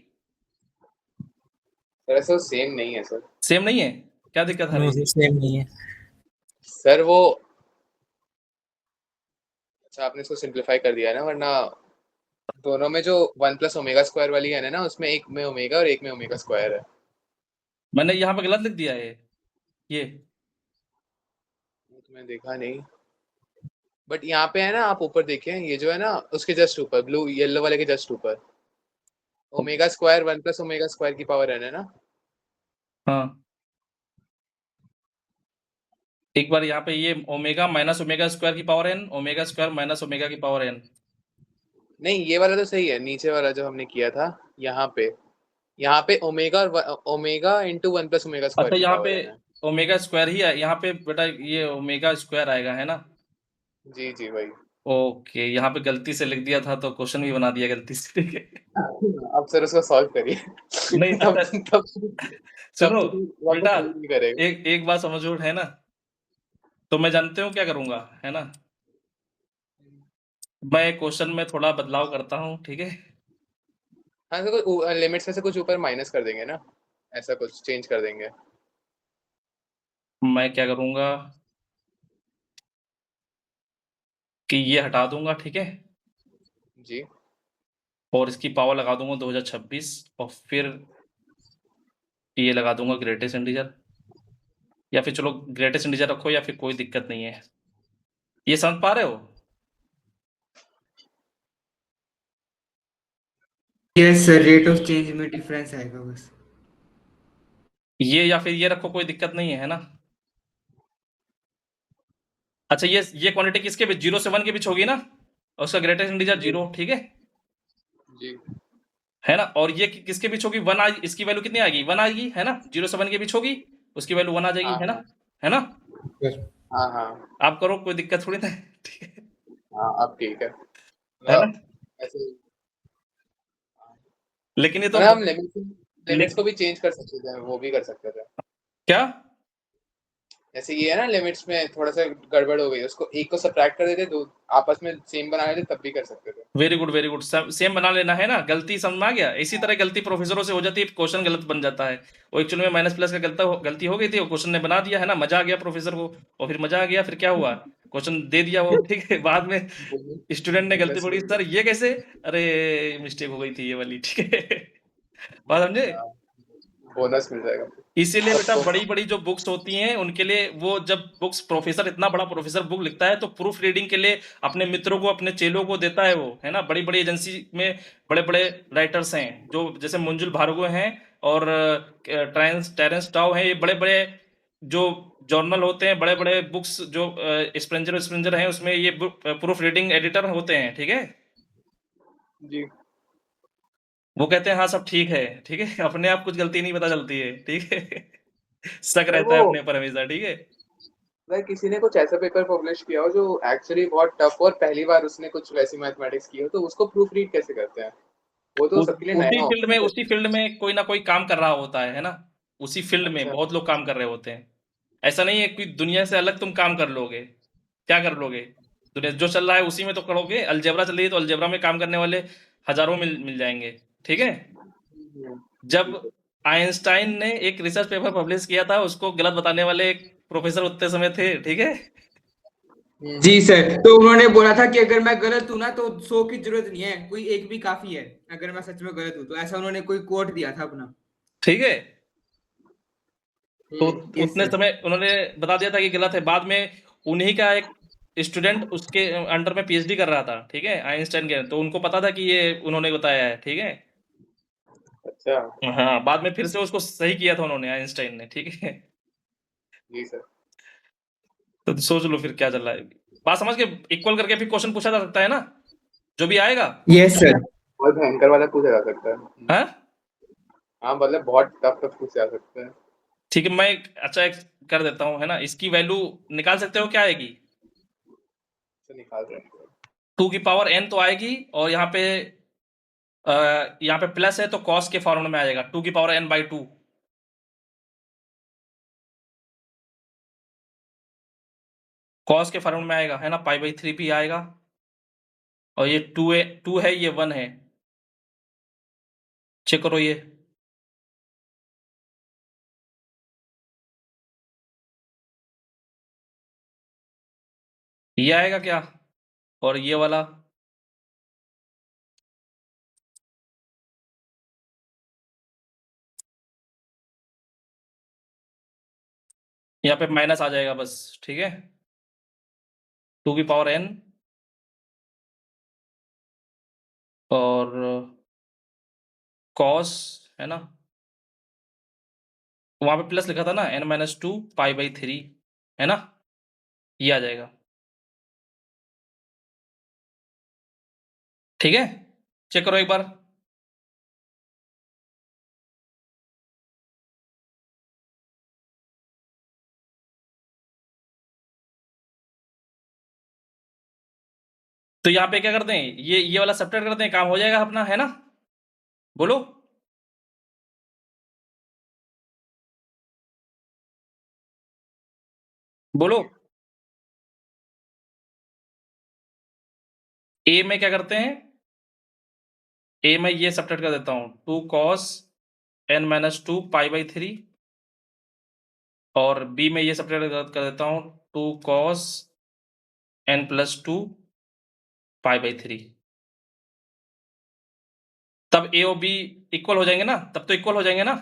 सर ऐसा सेम नहीं है सर। सेम नहीं है, क्या दिक्कत आ नो रही सर, है? सेम नहीं है। सर वो अच्छा आपने इसको सिंप्लीफाई कर दिया है ना, वरना दोनों में जो 1 प्लस ओमेगा स्क्वायर वाली है ना, उसमें एक में ओमेगा और एक में ओमेगा स्क्वायर है। मैंने यहाँ पे गलत लिख दिया है ये। वो तो मैंने देखा नहीं, बट यहाँ पे है ना, आप ऊपर देखें, ये जो है ना उसके जस्ट ऊपर, ब्लू येलो वाले के जस्ट ऊपर, omega square 1 plus omega square की पावर n है ना। हाँ, एक बार यहाँ पे ये ओमेगा माइनस ओमेगा स्क्वायर की power n, omega square minus omega की पावर n। नहीं ये वाला तो सही है, नीचे वाला जो हमने किया था, यहाँ पे ओमेगा और omega into 1 plus omega square अच्छा, की यहाँ पे पावर n है। ओमेगा स्क्वायर ही है यहाँ पे बेटा, ये ओमेगा स्क्वायर आएगा, है ना। जी जी वही। ओके, यहाँ पे गलती से लिख दिया था तो क्वेश्चन भी बना दिया गलती से, ठीक है। अब सर उसको सॉल्व करिए। नहीं, तब अच्छा, तब तब सुनो तो वापस बेटा, सॉल्व नहीं करेगा। एक बात समझो, है ना, तो मैं जानते हूँ क्या करूंगा, है ना, मैं क्वेश्चन में थोड़ा बदलाव करता हूँ, ठीक है। हाँ सर, कुछ लिमिट्स में से कुछ ऊपर माइनस कर देंगे ना, ऐसा कुछ चेंज कर देंगे। मैं क्या करूंगा कि ये हटा दूंगा, ठीक है, जी और इसकी पावर लगा दूंगा 2026, और फिर ये लगा दूंगा ग्रेटेस्ट इंटीजर, या फिर चलो ग्रेटेस्ट इंटीजर रखो, या फिर कोई दिक्कत नहीं है, ये समझ पा रहे हो? Yes sir, rate of change में डिफरेंस आएगा बस। ये या फिर ये रखो, कोई दिक्कत नहीं है ना। अच्छा, ये क्वांटिटी किसके बीच, 0 से 1 के बीच होगी ना, और उसका ग्रेटेस्ट इंटीजर 0, ठीक है जी है ना, और ये किसके बीच होगी, 1 आ, इसकी वैल्यू कितनी आएगी, 1 आएगी, है ना, 0 से 1 के बीच होगी, उसकी वैल्यू 1 आ जाएगी, हाँ है ना, है ना। सर। हाँ हाँ आप करो, कोई दिक्कत थोड़ी ना है, ठीक है हाँ अब ठीक है। है ना। ऐसे लेकिन ये तो मतलब हम लिमिट्स ले, को भी चेंज कर सकते थे, वो भी कर सकते थे। क्या? जैसे ये है ना, लिमिट्स में थोड़ा सा गड़बड़ हो गई, उसको एक को सब्ट्रैक्ट कर देते, दो आपस में सेम बना लेते, तब भी कर सकते थे। Very good, very good, same बना लेना, है ना, गलती समझ में आ गया, इसी तरह गलती प्रोफेसरों से हो जाती है, क्वेश्चन गलत बन जाता है, वो एक्चुअली में माइनस प्लस का गलती हो गई थी, वो क्वेश्चन ने बना दिया, है ना, मजा आ गया प्रोफेसर को, और फिर मजा आ गया, फिर क्या हुआ, क्वेश्चन दे दिया वो, ठीक है, बाद में स्टूडेंट ने गलती पड़ी, सर ये कैसे, अरे मिस्टेक हो गई थी ये वाली, ठीक है। बात समझे। बोनस मिल जाएगा इसीलिए बेटा, सबको। बड़ी बड़ी जो बुक्स होती हैं उनके लिए, वो जब बुक्स प्रोफेसर, इतना बड़ा प्रोफेसर बुक लिखता है तो प्रूफ रीडिंग के लिए अपने मित्रों को, अपने चेलों को देता है वो, है ना, बड़ी बड़ी एजेंसी में बड़े बड़े राइटर्स हैं, जो जैसे मंजुल भार्गव हैं, और टेरेंस टाउ हैं, ये बड़े बड़े जो जर्नल होते हैं, बड़े बड़े बुक्स जो स्प्रेंजर स्प्रेंजर हैं, उसमें ये प्रूफ रीडिंग एडिटर होते हैं, ठीक है। जी वो कहते हैं हाँ सब ठीक है, ठीक है, अपने आप कुछ गलती नहीं पता चलती है, ठीक है। शक सर रहता वो है अपने पर हमेशा, ठीक है। अगर किसी ने कुछ ऐसा पेपर पब्लिश किया हो जो एक्चुअली बहुत टफ और पहली बार उसने कुछ वैसी मैथमेटिक्स की हो, तो उसको प्रूफ रीड कैसे करते हैं? वो तो सबके लिए नया हो। उसी फील्ड में कोई ना कोई काम कर रहा होता है ना, उसी फील्ड में अच्छा बहुत लोग काम कर रहे होते हैं, ऐसा नहीं है कि दुनिया से अलग तुम काम कर लोगे, क्या कर लोगे, दुनिया जो चल रहा है उसी में तो करोगे। अलजेब्रा चल रही है तो अलजेब्रा में काम करने वाले हजारों मिल जाएंगे, ठीक है। जब आइंस्टाइन ने एक रिसर्च पेपर पब्लिश किया था, उसको गलत बताने वाले एक प्रोफेसर उतने समय थे, ठीक है। जी सर, तो उन्होंने बोला था कि अगर मैं गलत हूं ना तो 100 की जरूरत नहीं है, कोई एक भी काफी है अगर मैं सच में गलत हूं तो, ऐसा उन्होंने कोई कोट दिया था अपना। ठीक है, तो Yes, उतने sir. समय उन्होंने बता दिया था कि गलत है। बाद में उन्हीं का एक स्टूडेंट उसके अंडर में पीएचडी कर रहा था, ठीक है, आइंस्टाइन के, तो उनको पता था कि ये उन्होंने बताया है, ठीक है। अच्छा हाँ, बाद में फिर से उसको सही किया था उन्होंने, आइंस्टाइन ने, ठीक है। जी सर। तो सोच लो फिर क्या चल रहा है। बात समझ के इक्वल करके फिर क्वेश्चन पूछा जा सकता है ना, जो भी आएगा। Yes, sir. बहुत भयंकर वाला पूछा जा सकता है। हाँ हाँ मतलब बहुत टफ पूछे जा सकते हैं। ठीक है, मैं अच्छा एक कर देता हूँ, है ना। इसकी वैल्यू निकाल सकते हो, क्या आएगी? तो निकाल रहे हैं। 2 की पावर n तो आएगी, और यहाँ पे प्लस है तो कॉस के फॉर्मूले में आ जाएगा, 2 की पावर n बाई 2। कॉस के फॉर्मूले में आएगा, है ना, पाई बाई 3 भी आएगा। और ये 2 है, ये 1 है। चेक करो ये। ये आएगा क्या? और ये वाला यहाँ पे माइनस आ जाएगा बस, ठीक है। 2 की पावर n और कॉस, है ना, वहां पे प्लस लिखा था ना, n-2 पाई बाई 3, है ना, ये आ जाएगा, ठीक है। चेक करो एक बार। तो यहाँ पे क्या करते हैं, ये वाला सब्ट्रैक्ट करते हैं, काम हो जाएगा अपना, है ना। बोलो बोलो। ए में क्या करते हैं, ए में ये सब्ट्रैक्ट कर देता हूँ, 2 cos n-2 पाई बाई 3, और बी में ये सब्ट्रैक्ट कर देता हूँ, 2 cos n+2 पाई बाई 3। तब ए और बी इक्वल हो जाएंगे ना, तब तो इक्वल हो जाएंगे ना,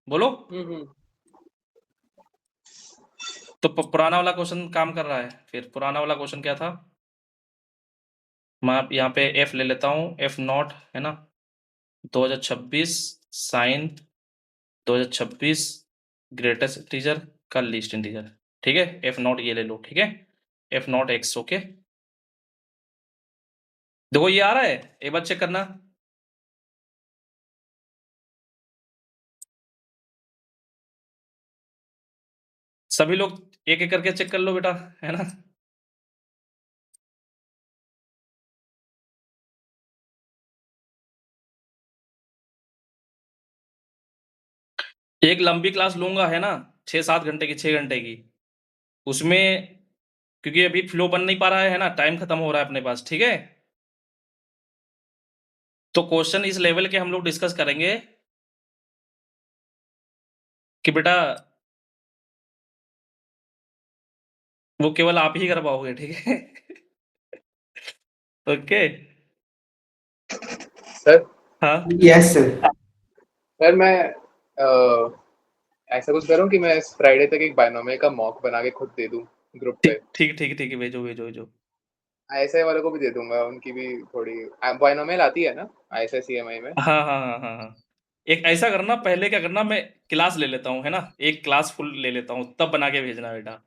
बोलो। तो पुराना वाला क्वेश्चन काम कर रहा है। फिर पुराना वाला क्वेश्चन क्या था, मैं यहाँ पे एफ ले लेता हूँ, F0, है ना, 2026 साइन 2026 ग्रेटेस्ट इंटीजर का लीस्ट इंटीजर, ठीक है। F0 ये ले लो, ठीक है, F0 x, ओके। देखो ये आ रहा है, एक बार चेक करना। सभी लोग एक एक करके चेक कर लो बेटा, है ना। एक लंबी क्लास लूंगा, है ना, 6-7 घंटे की, 6 घंटे की, उसमें क्योंकि अभी फ्लो बन नहीं पा रहा है ना, टाइम खत्म हो रहा है अपने पास, ठीक है। तो क्वेश्चन इस लेवल के हम लोग डिस्कस करेंगे कि बेटा वो केवल आप ही कर पाओगे, ठीक है। ओके सर हाँ Yes, sir. सर मैं ऐसा कुछ करूं कि मैं इस फ्राइडे तक एक बायनोमियल का मॉक बना के खुद दे दूं ग्रुप पे। ठीक है, भेजो भेजो भेजो। आईएसआई वालों को भी दे दूंगा, उनकी भी थोड़ी बायनोमियल आती है ना आईएसआई सीएमआई में। हाँ। एक ऐसा करना, पहले क्या करना, मैं क्लास ले लेता हूँ, है ना, एक क्लास फुल ले लेता हूँ, तब बना के भेजना बेटा,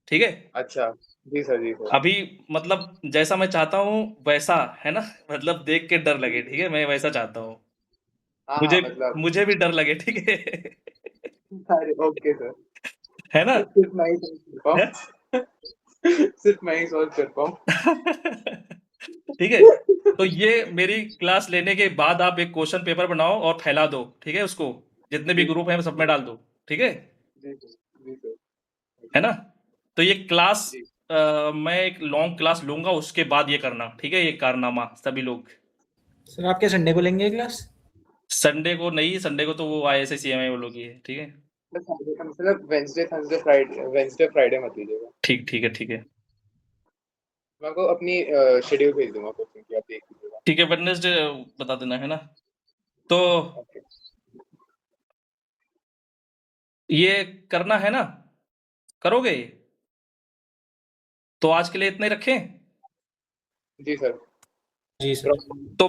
ठीक है। अच्छा जी सर, जी सर। अभी मतलब जैसा मैं चाहता हूँ वैसा, है ना, मतलब देख के डर लगे, ठीक है, मैं वैसा चाहता हूँ। हाँ मुझे हाँ मतलब मुझे भी डर लगे, ठीक है। अरे ओके सर। है ना। सिर्फ मैं ही सोच कर है? पाऊँ। सिर्फ मैं ही सोच कर पाऊँ। ठीक है, तो ये मेरी क्लास लेने के बाद आप एक क्वेश्चन पेपर बनाओ और फैला दो, ठीक है, उसको जितने भी ग्रुप हैं सब में डाल दो, ठीक है। जी सर, जी सर। है ना। तो ये क्लास जी मैं एक लॉन्ग क्लास लूंगा, उसके बाद ये करना, ठीक है? ये कारनामा सभी लोग। सर आप क्या संडे को लेंगे क्लास? संडे को नहीं, संडे को तो वो ISI-CMI वो लोग ही है, ठीक है? संडे का मतलब वेंसडे थर्सडे फ्राइडे मत लीजिएगा। ठीक ठीक है, ठीक है, मैं आपको अपनी शेड्यूल भेज दूंगा कोचिंग की, आप देख लीजिएगा। ठीक है। वेडनेसडे बता देना, है ना? तो ओके ये करना है ना, करोगे? तो आज के लिए इतने रखें। जी सर। जी सर। तो